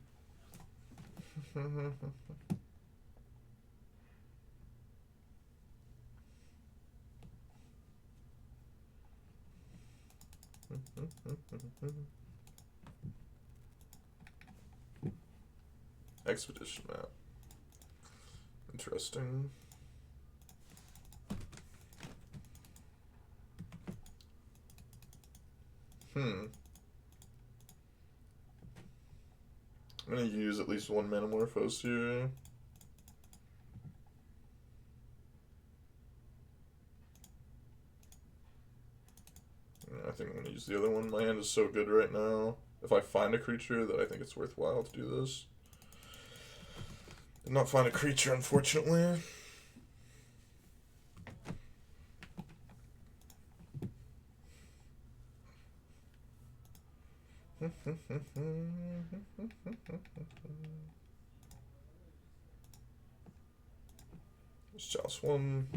Expedition map. Interesting. I'm gonna use at least one Manamorphose here. I think I'm gonna use the other one. My hand is so good right now. If I find a creature, that I think it's worthwhile to do this. Did not find a creature, unfortunately. There's Chalice 1.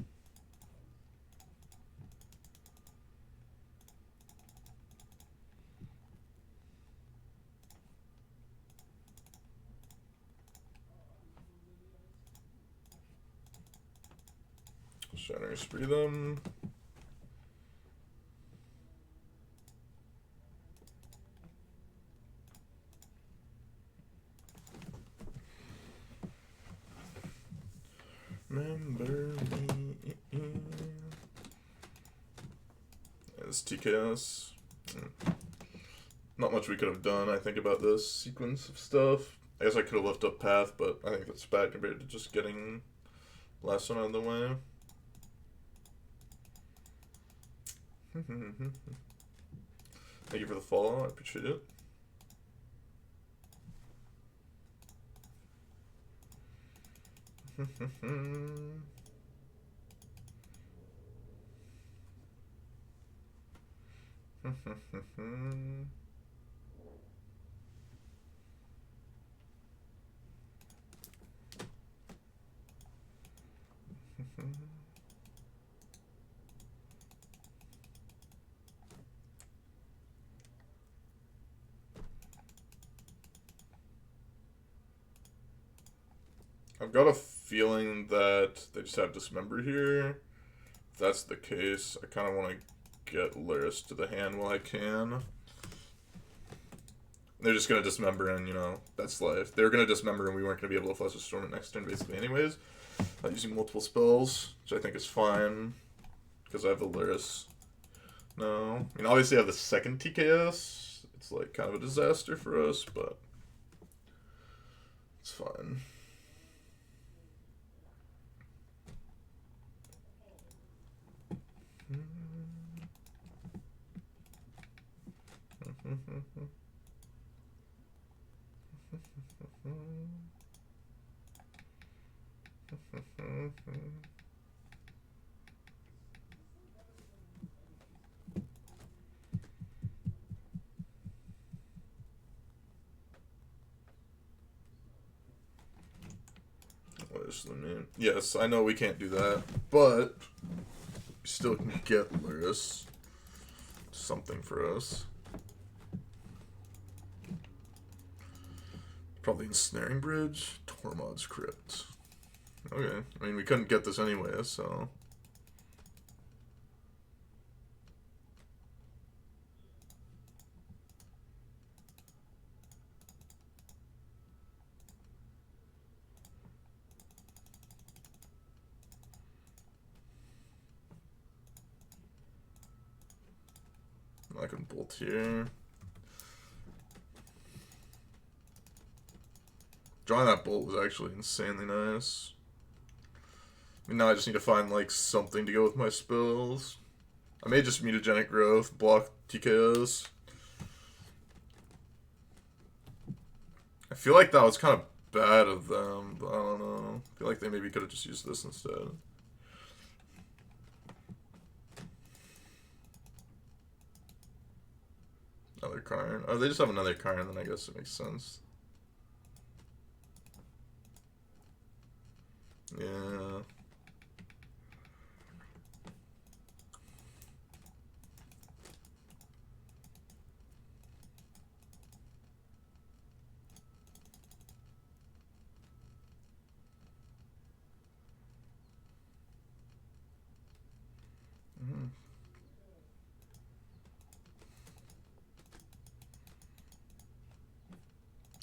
Shattering Spree them. Remember me. It's TKS. Not much we could have done, I think, about this sequence of stuff. I guess I could have left up Path, but I think that's bad compared to just getting the last one out of the way. Thank you for the follow. I appreciate it. I've got a feeling that they just have Dismember here. If that's the case, I kind of want to get Lyris to the hand while I can. They're just going to Dismember and, you know, that's life. They were going to Dismember and we weren't going to be able to Flusterstorm it next turn basically anyways. Using multiple spells, which I think is fine. Because I have the Lyris. No. I mean, obviously I have the second TKS. It's like kind of a disaster for us, but it's fine. What is the name? Yes, I know we can't do that, but we still can get Lyris. Something for us. Probably Ensnaring Bridge, Tormod's Crypt. Okay, I mean we couldn't get this anyway, so. I can bolt here. Drawing that bolt was actually insanely nice. I mean, now I just need to find, like, something to go with my spells. I may just Mutagenic Growth, block TKOs. I feel like that was kind of bad of them, but I don't know. I feel like they maybe could have just used this instead. Another Karn. Oh, they just have another Karn, then I guess it makes sense. Yeah.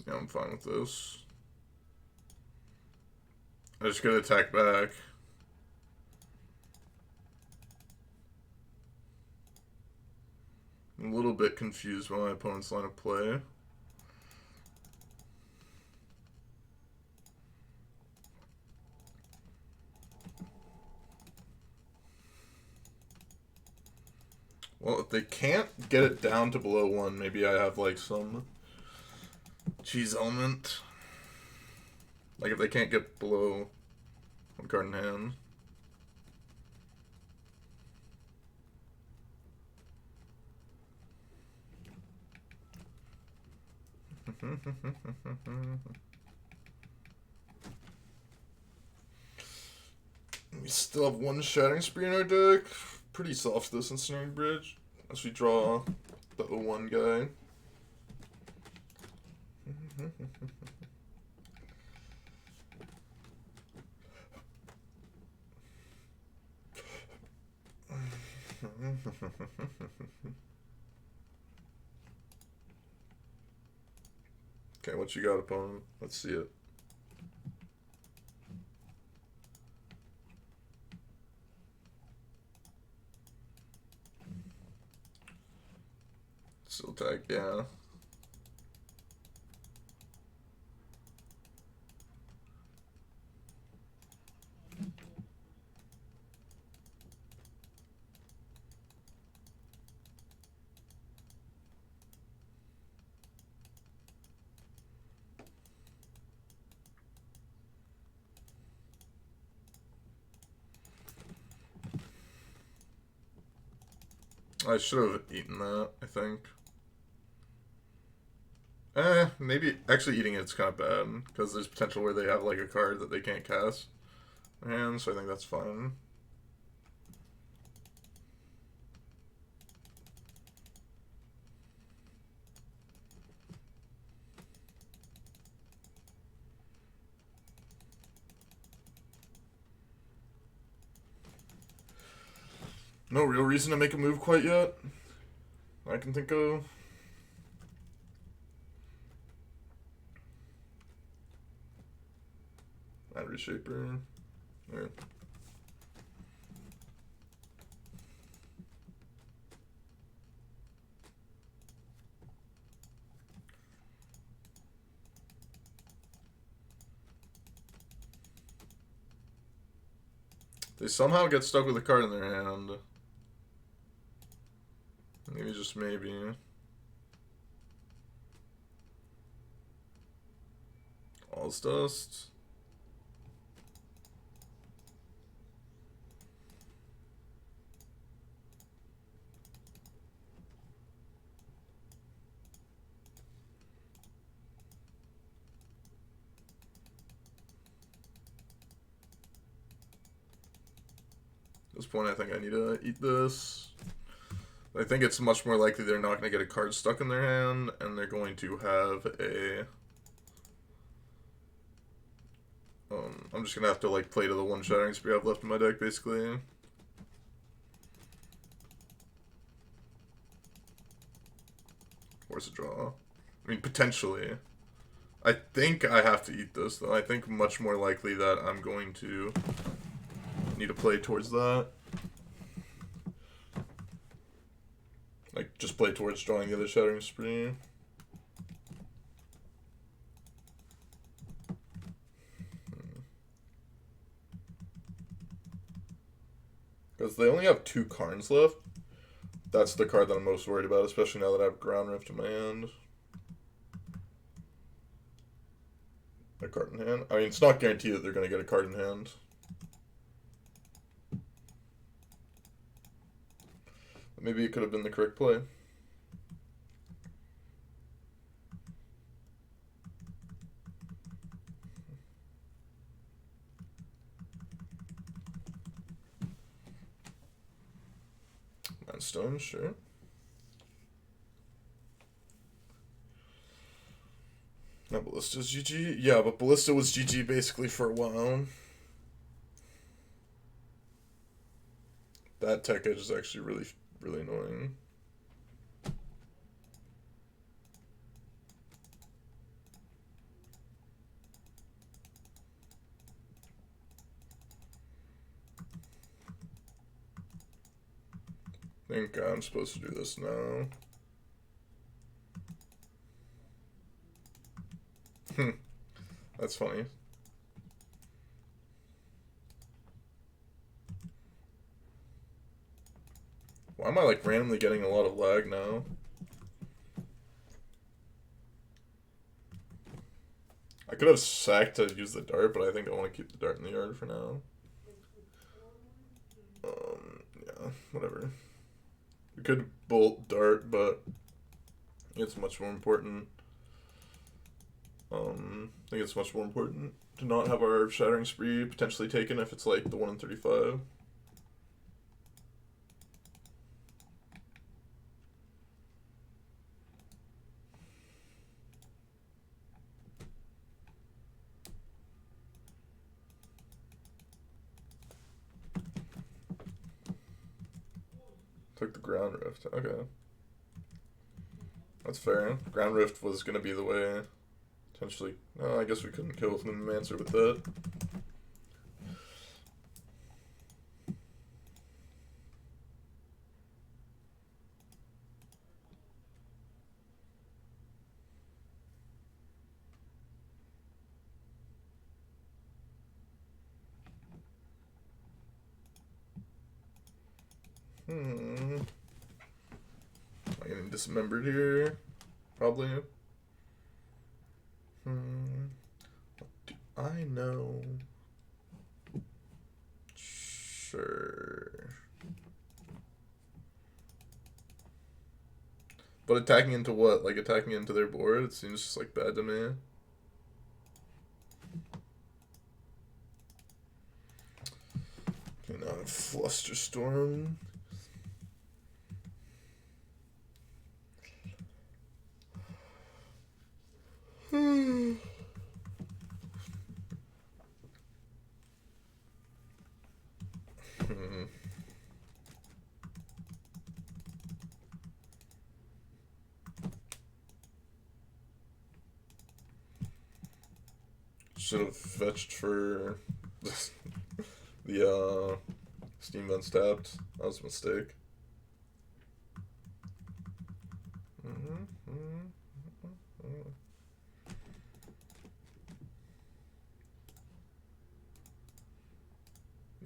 Yeah, I'm fine with this. I just gotta attack back. I'm a little bit confused by my opponent's line of play. Well, if they can't get it down to below 1, maybe I have like some cheese element. Like if they can't get below 1 card in hand. We still have 1 Shattering Spree in our deck. Pretty soft this Ensnaring Bridge. Unless we draw the 0-1 guy. Okay, what you got, opponent? Let's see it. Still tag, yeah. I should have eaten that, I think. Maybe actually eating it's kind of bad because there's potential where they have like a card that they can't cast, and so I think that's fine. No real reason to make a move quite yet. I can think of. Reshaper. Yeah. They somehow get stuck with a card in their hand. Maybe, just maybe. All's Dust. At this point, I think I need to eat this. I think it's much more likely they're not going to get a card stuck in their hand, and they're going to have a... I'm just going to have to like play to the one Shattering Spree I have left in my deck, basically. Where's the draw? I mean, potentially. I think I have to eat this, though. I think much more likely that I'm going to need to play towards that. Like, just play towards drawing the other Shattering Spree. Because they only have 2 Karns left. That's the card that I'm most worried about, especially now that I have Ground Rift in my hand. A card in hand. I mean, it's not guaranteed that they're going to get a card in hand. Maybe it could have been the correct play. Stone, sure. Now Ballista's GG? Yeah, but Ballista was GG basically for a while. That tech edge is actually really, really annoying. I think I'm supposed to do this now. That's funny. Why am I like randomly getting a lot of lag now? I could have sacked to use the dart, but I think I want to keep the dart in the yard for now. Yeah, whatever. We could bolt dart, but it's much more important. I think it's much more important to not have our Shattering Spree potentially taken if it's like the 1 in 35. Took the Ground Rift. Okay. That's fair. Ground Rift was going to be the way. Potentially. No, I guess we couldn't kill with Moonmancer with that. Am I getting dismembered here? Probably. What do I know? Sure. But attacking into what? Like attacking into their board? It seems just like bad to me. Okay, now flusterstorm. Should have fetched for the Steam Vents tapped. That was a mistake.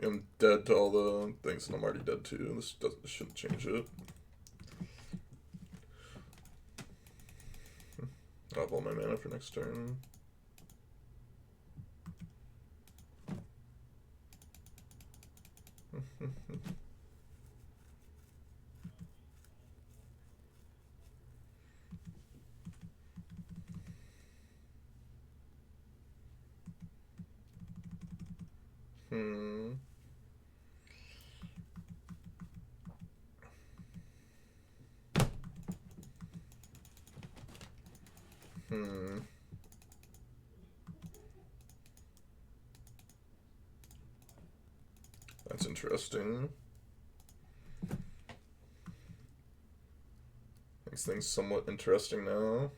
I'm dead to all the things, and I'm already dead too. This shouldn't change it. I'll have all my mana for next turn. That's interesting. Makes things somewhat interesting now.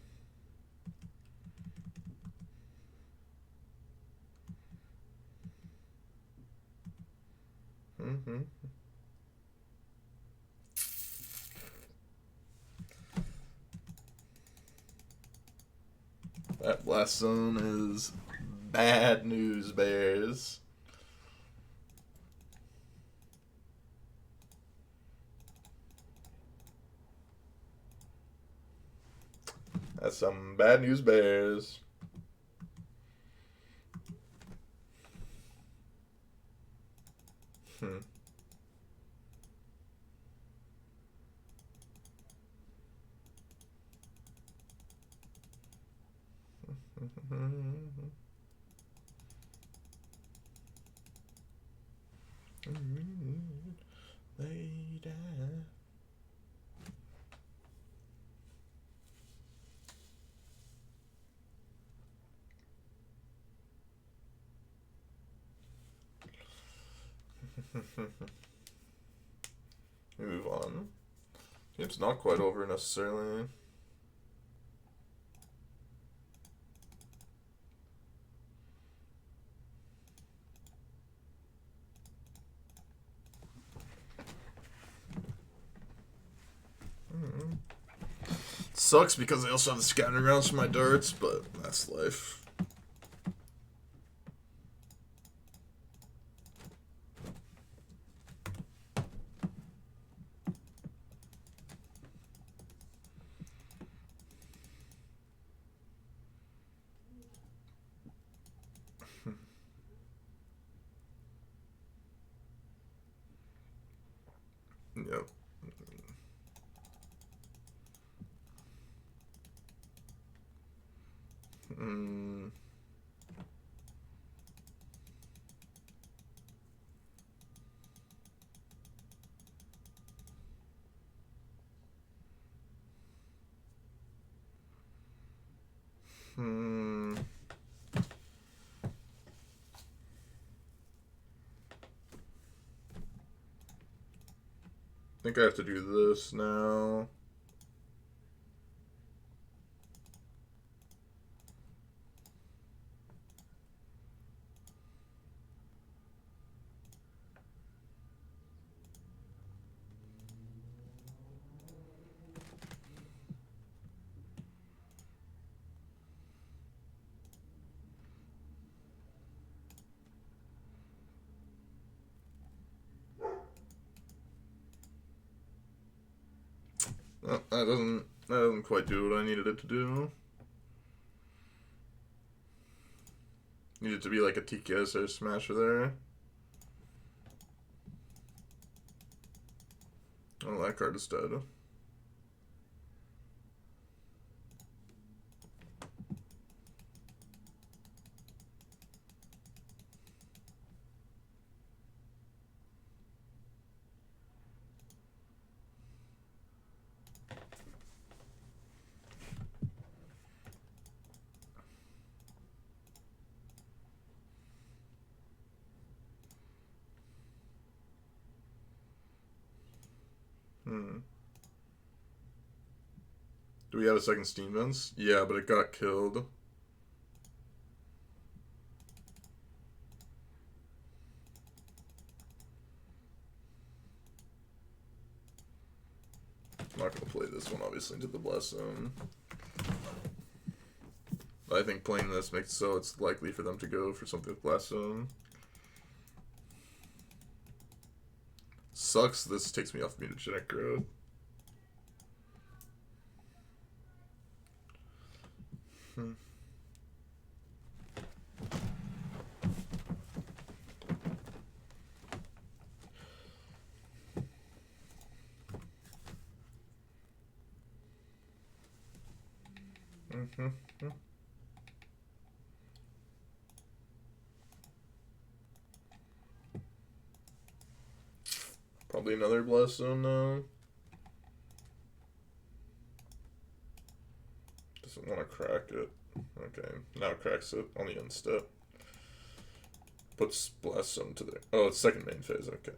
That blast zone is bad news, Bears. That's some bad news, Bears. Lay down. Move on. Game's not quite over necessarily. Sucks because I also have the scattering rounds for my darts, but that's life. Yep. I think I have to do this now. Oh, that doesn't quite do what I needed it to do. Needed to be like a TKS or a smasher there. Oh, that card is dead. Hmm. Do we have a second Steam Vents? Yeah, but it got killed. I'm not going to play this one, obviously, into the Blast Zone. But I think playing this makes it so it's likely for them to go for something with Blast Zone. Sucks, this takes me off mutagenic growth. Probably another Blast Zone now. Doesn't want to crack it. Okay, now it cracks it on the end step. Puts Blast Zone to there. Oh, it's second main phase, okay.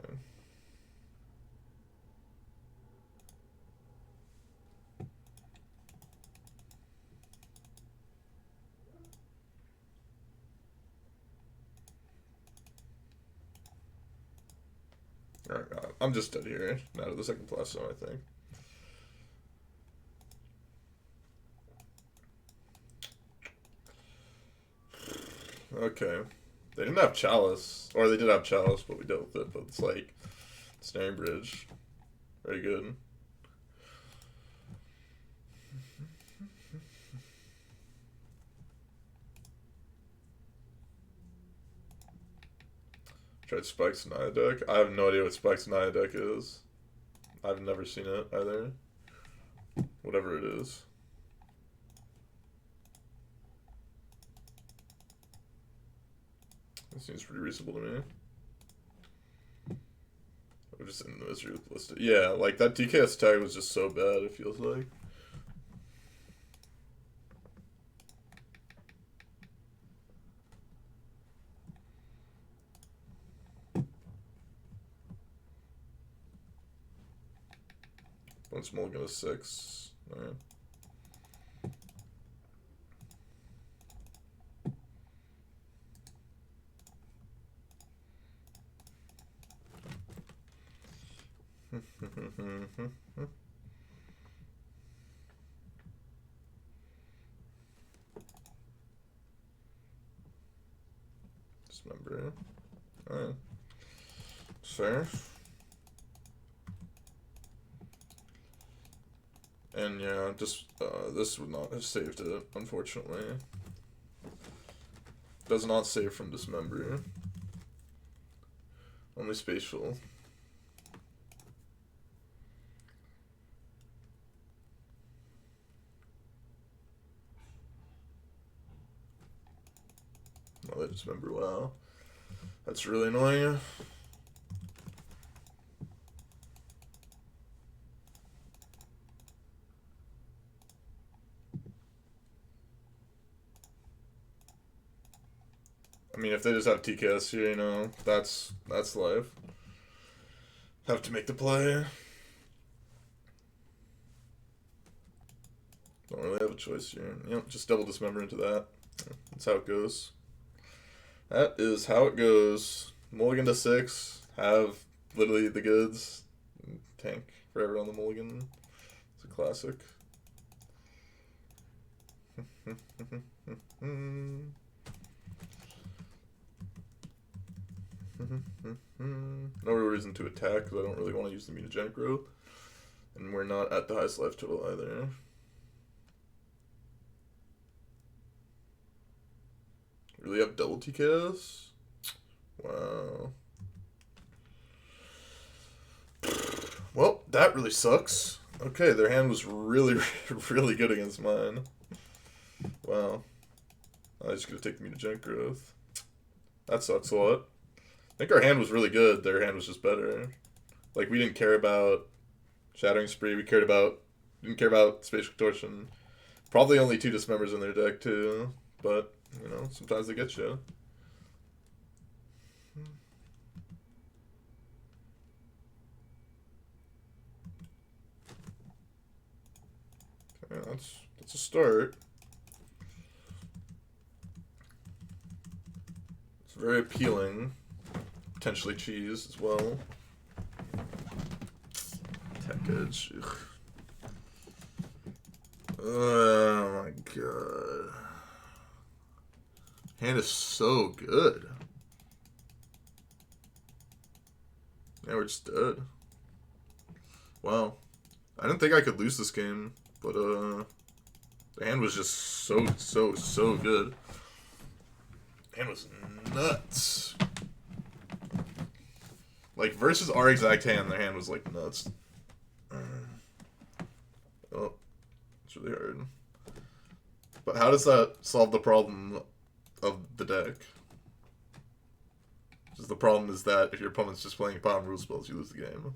Alright, I'm just dead here. Now to the second Blast Zone, I think. Okay. They didn't have Chalice. Or they did have Chalice, but we dealt with it. But it's like Snaring Bridge. Very good. Tried Spike's Naya deck. I have no idea what Spike's Naya deck is. I've never seen it either. Whatever it is. It seems pretty reasonable to me. We're just in the misery with Ballista. Yeah, like that DKS tag was just so bad, it feels like. Once mulligan to 6. Alright. Dismember. Alright. Fair. And yeah, just this would not have saved it, unfortunately. Does not save from Dismember. Only Spatial. Oh, they Dismember, wow. That's really annoying. I mean, if they just have TKS here, you know, that's life. Have to make the play. Don't really have a choice here. Yep, just double Dismember into that. That's how it goes. That is how it goes. Mulligan to 6. Have literally the goods. Tank forever on the mulligan. It's a classic. No real reason to attack because I don't really want to use the mutagenic growth. And we're not at the highest life total either. Really have double TKS? Wow. Well, that really sucks. Okay, their hand was really, really good against mine. Wow. I just gotta take the mutagenic growth. That sucks a lot. I think our hand was really good. Their hand was just better. Like, we didn't care about Shattering Spree. We didn't care about Spatial Contortion. Probably only 2 Dismembers in their deck, too. But, you know, sometimes they get you. Yeah, that's a start. It's very appealing. Potentially cheese as well. Tech Edge. Ugh. Oh my god. Hand is so good. Yeah, we're just dead. Wow. I didn't think I could lose this game, but the hand was just so good. The hand was nuts. Like, versus our exact hand, their hand was like nuts. Oh, it's really hard. But how does that solve the problem of the deck? Because the problem is that if your opponent's just playing bottom rule spells, you lose the game.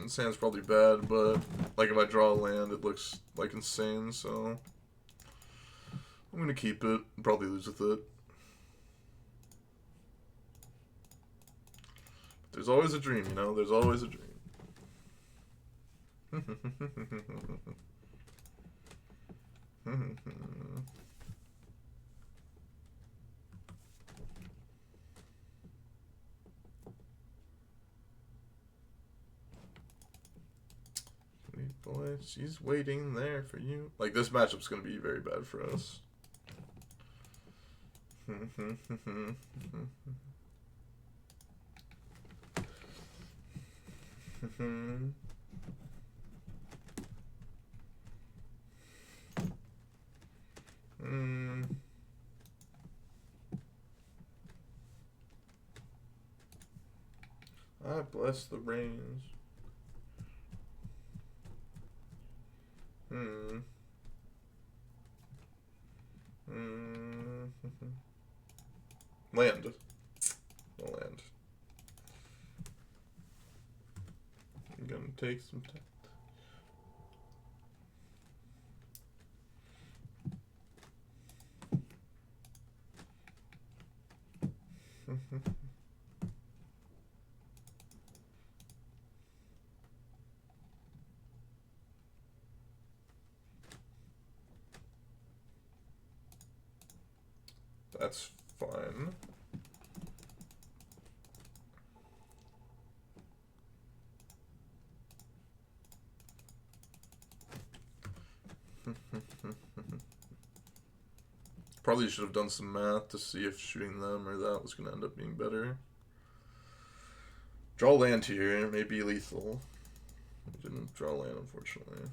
This hand's probably bad, but like if I draw a land, it looks like insane, so I'm gonna keep it and probably lose with it. But there's always a dream, you know? There's always a dream. Sweet boy, she's waiting there for you. Like, this matchup's gonna be very bad for us. I bless the rains. Land. No land. I'm gonna take some time. That's fine. Probably should have done some math to see if shooting them or that was going to end up being better. Draw land here, it may be lethal. I didn't draw land, unfortunately.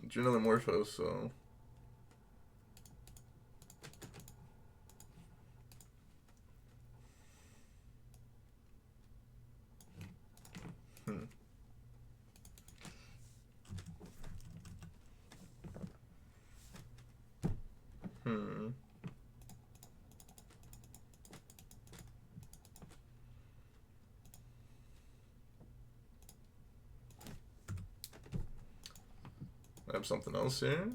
Drew another Morpho, so... I have something else here.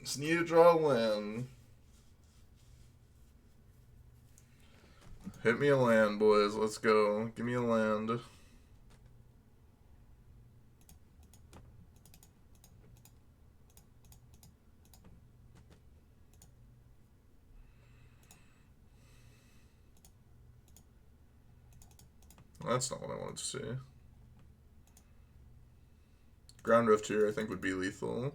Just need to draw a land. Hit me a land, boys. Let's go. Give me a land. That's not what I wanted to see. Ground Rift here, I think, would be lethal.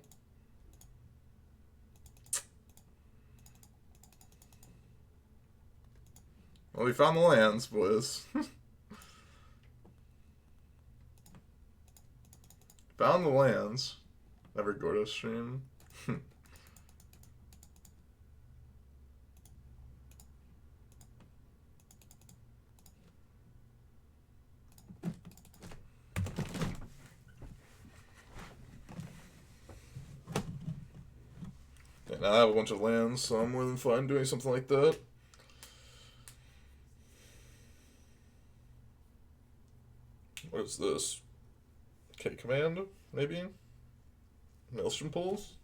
Well, we found the lands, boys. Found the lands. Never go to stream. And I have a bunch of lands, so I'm more than fine doing something like that. What is this? Okay, command, maybe? Maelstrom pulls?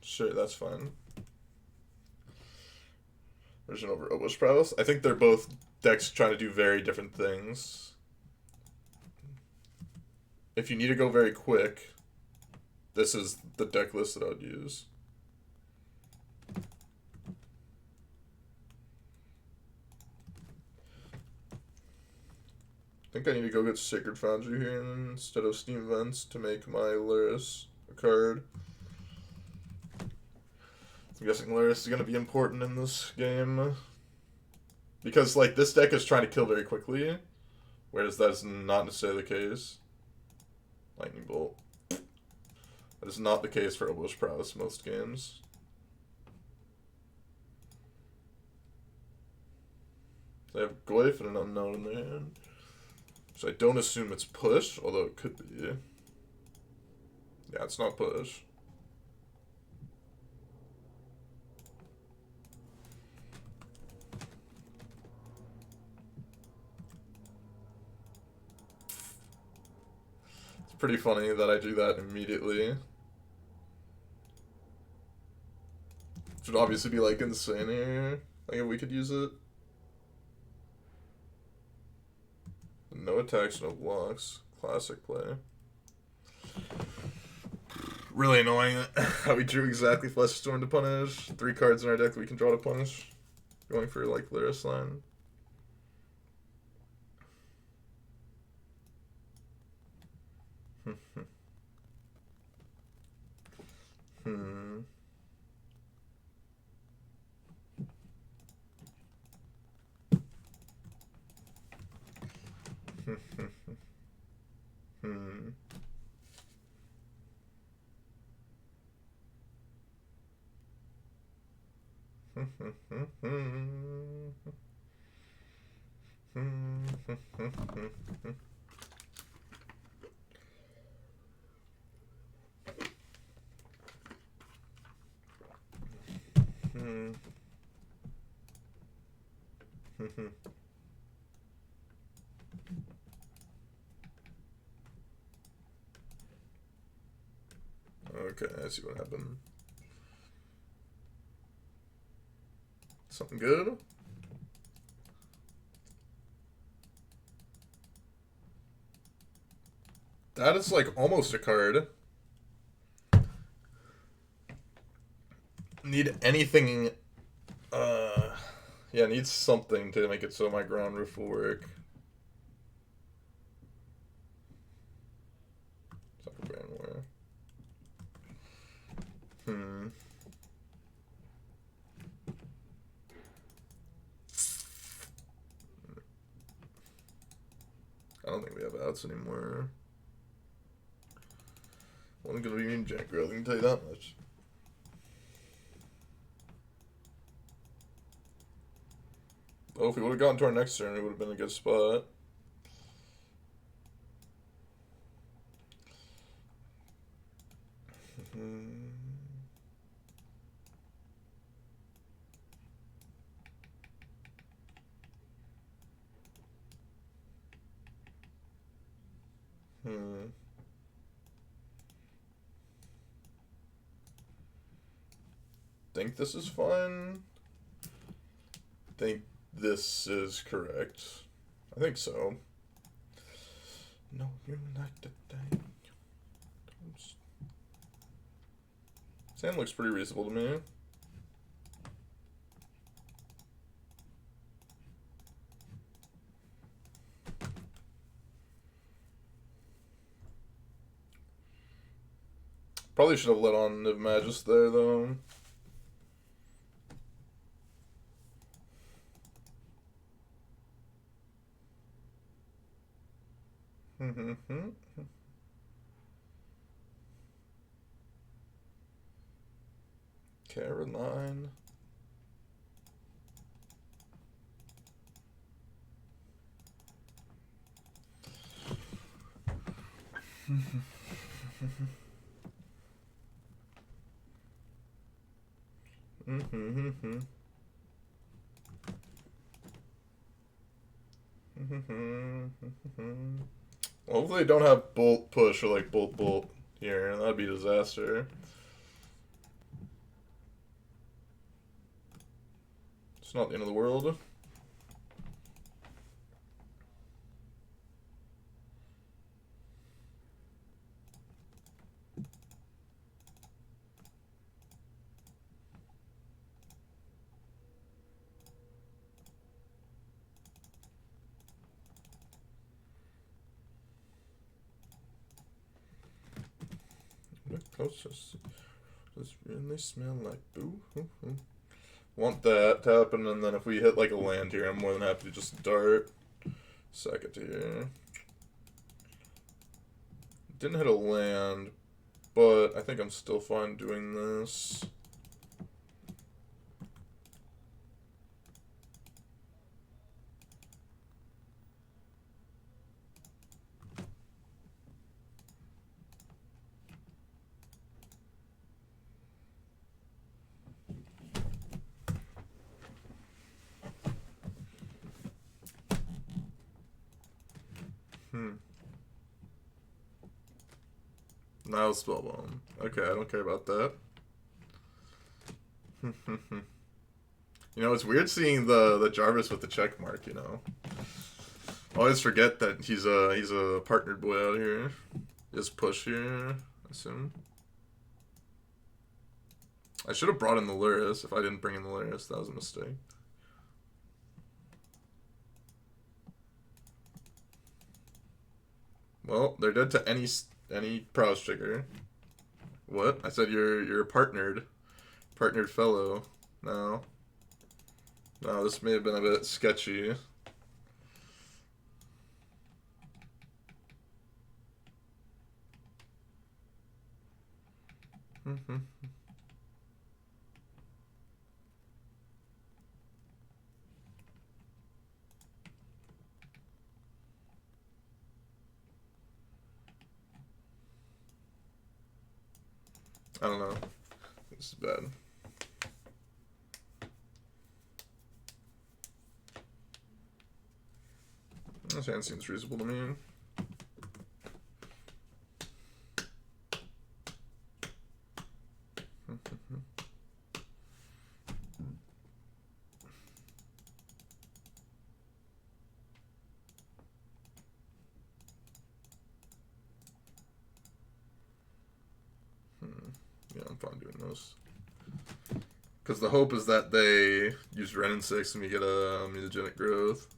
Sure, that's fine. Version over Eldrazi Prowess. I think they're both decks trying to do very different things. If you need to go very quick, this is the deck list that I would use. I think I need to go get Sacred Foundry here instead of Steam Vents to make my Lyris a card. I'm guessing Lyris is going to be important in this game. Because, like, this deck is trying to kill very quickly, whereas that's not necessarily the case. Lightning Bolt. That is not the case for Eldrazi Prowess most games. They have Glyph and an Unknown in their hand. So I don't assume it's push, although it could be. Yeah, it's not push. It's pretty funny that I do that immediately. Which would obviously be like insane here. Like if we could use it. No attacks, no blocks. Classic play. Really annoying how we drew exactly Flusterstorm to punish. 3 cards in our deck that we can draw to punish. Going for like Lyris line. Okay, I see what happened. Something good? That is like almost a card. Need anything, yeah, need something to make it so my ground roof will work. I don't think we have outs anymore. One's gonna be in Jackgrowth, I can tell you that much. Oh, if we would have gotten to our next turn, it would have been a good spot. Think this is fine. Think this is correct. I think so. No, you're not the thing. Sand looks pretty reasonable to me. Probably should have let on Niv Magus there, though. Caroline. Well, hopefully they don't have bolt push or like bolt here. That'd be a disaster. It's not the end of the world. Does really smell like boo? Want that to happen, and then if we hit like a land here, I'm more than happy to just dart. Second here. Didn't hit a land, but I think I'm still fine doing this. Now spellbomb. Okay, I don't care about that. You know, it's weird seeing the Jarvis with the check mark, you know. Always forget that he's a partnered boy out here. Just push here, I assume. I should have brought in the Luris. If I didn't bring in the Luris, that was a mistake. Well, they're dead to any prowess trigger. What? I said you're a partnered fellow. No. No, this may have been a bit sketchy. I don't know. This is bad. This hand seems reasonable to me. Yeah, I'm fine doing this. Because the hope is that they use Renin 6 and we get a mutagenic growth.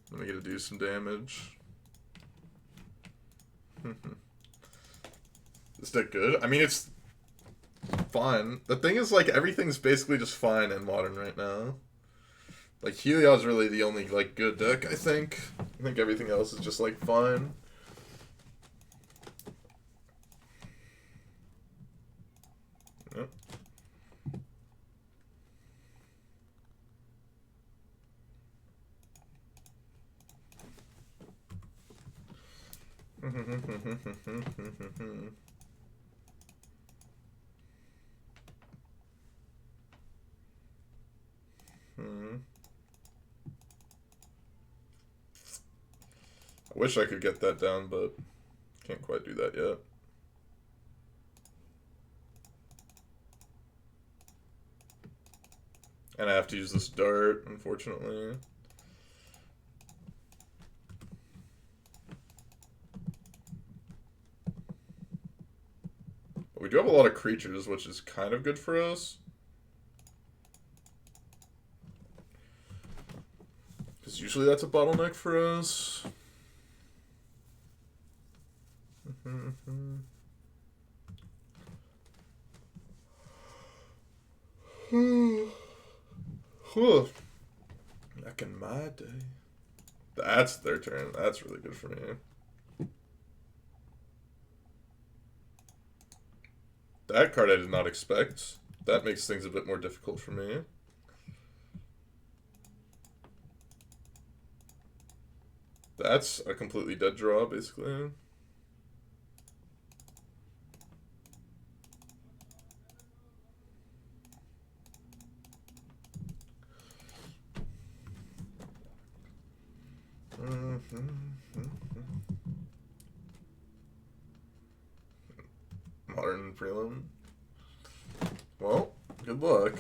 Then we get to do some damage. Is that good? I mean, it's fine. The thing is, like, everything's basically just fine in Modern right now. Like, Heliod's really the only, like, good deck, I think. I think everything else is just, like, fine. Yep. I wish I could get that down, but can't quite do that yet. And I have to use this dart, unfortunately. But we do have a lot of creatures, which is kind of good for us. Because usually that's a bottleneck for us. Back in my day. That's their turn. That's really good for me. That card I did not expect. That makes things a bit more difficult for me. That's a completely dead draw, basically. Modern prelim. Well, good luck.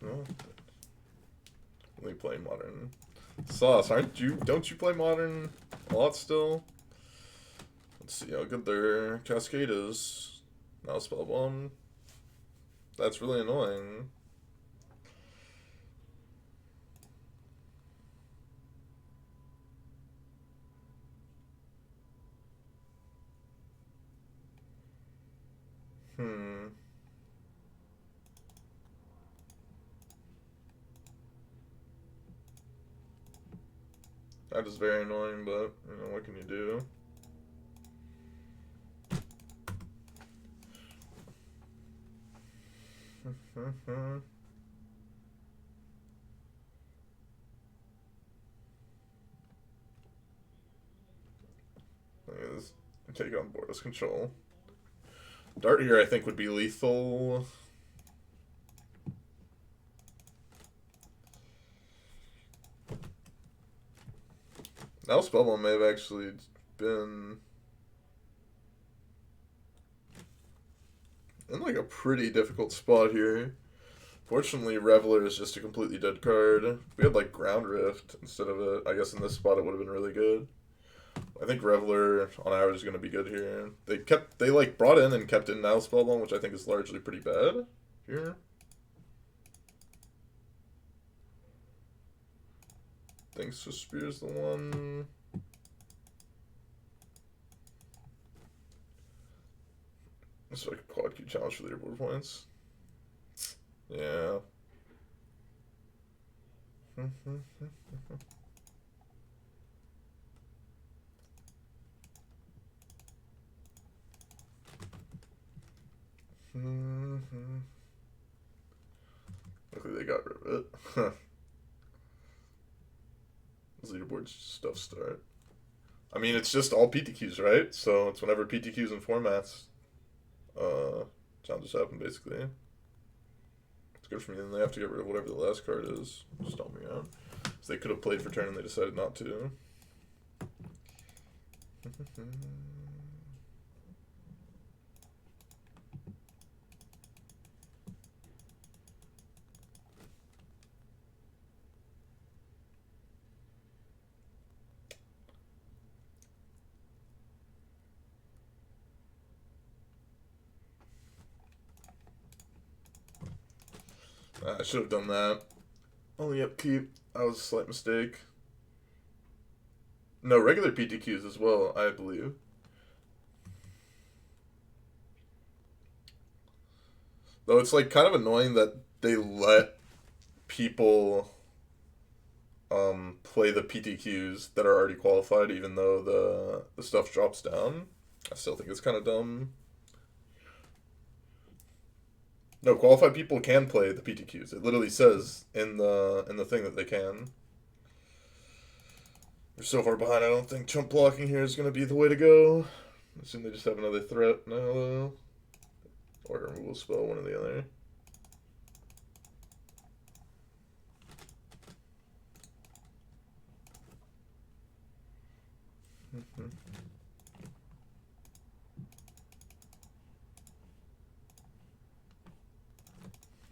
Well, only play modern. Sauce, don't you play modern a lot still? Let's see how good their Cascade is. Now Spell Bomb. That's really annoying. That is very annoying, but, you know, what can you do? Look at this. Take on board as control. Dart here, I think, would be lethal. Now Spellbomb may have actually been in like a pretty difficult spot here. Fortunately, Reveler is just a completely dead card. If we had like Ground Rift instead of it, I guess in this spot it would have been really good. I think Reveler on average is going to be good here. They like brought in and kept in now Spellbomb, which I think is largely pretty bad here. Thinks so Spear's the one. It's like a quad queue challenge for leaderboard points. Yeah. Luckily they got rid of it. Leaderboard stuff start. I mean, it's just all PTQs, right? So it's whenever PTQs and formats challenges happen, basically. It's good for me. Then they have to get rid of whatever the last card is. Just help me out. So they could have played for turn and they decided not to. I should have done that. Only upkeep. That was a slight mistake. No, regular PTQs as well, I believe. Though it's like kind of annoying that they let people play the PTQs that are already qualified even though the stuff drops down. I still think it's kind of dumb. No, qualified people can play the PTQs. It literally says in the thing that they can. We're so far behind, I don't think chump blocking here is going to be the way to go. I assume they just have another threat now, though. Or a removal spell, one or the other.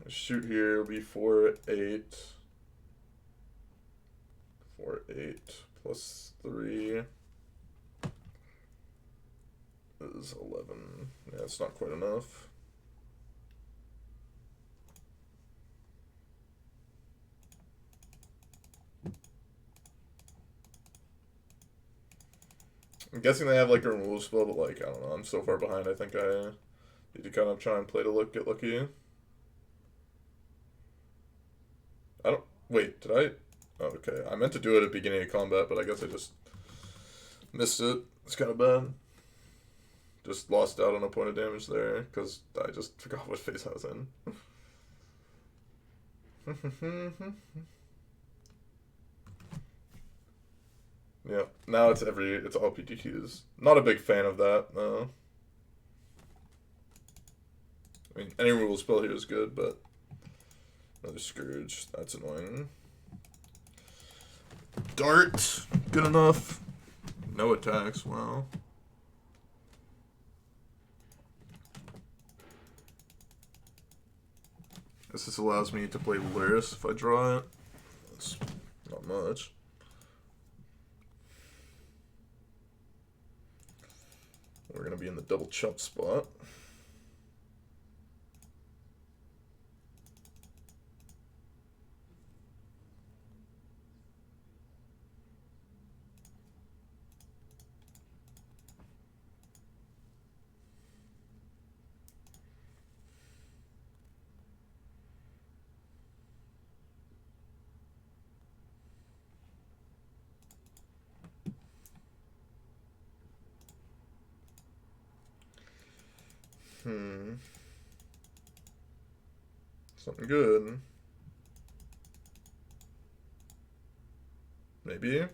Shoot here will be 4/8. 4/8 plus 3 is 11. Yeah, it's not quite enough. I'm guessing they have like a removal spell, but like, I don't know, I'm so far behind, I think I need to kind of try and play to get lucky. I don't, wait, did I? Oh, Okay, I meant to do it at the beginning of combat, but I guess I just missed it. It's kind of bad. Just lost out on a point of damage there, because I just forgot what phase I was in. Yeah, now it's all PTQs. Not a big fan of that, no. I mean, any removal spell here is good, but another Scourge, that's annoying. Dart, good enough. No attacks, wow. This allows me to play Luris if I draw it. That's not much. We're going to be in the double chump spot. Something good. Maybe.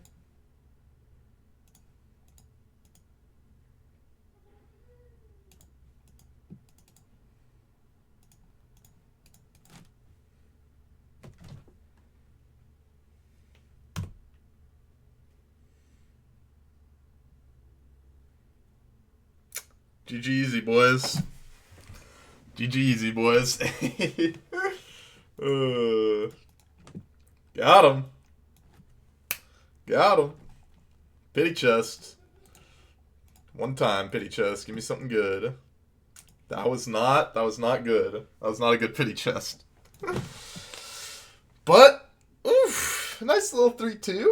GG easy, boys. GG easy, boys. Got him. Got him. Pity chest. One time, pity chest. Give me something good. That was not good. That was not a good pity chest. But, oof, nice little 3-2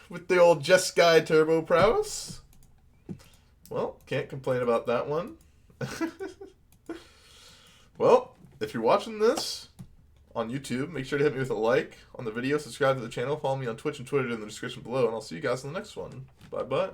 with the old Jeskai Turbo Prowess. Well, can't complain about that one. Well, if you're watching this on YouTube, make sure to hit me with a like on the video, subscribe to the channel, follow me on Twitch and Twitter in the description below, and I'll see you guys in the next one. Bye-bye.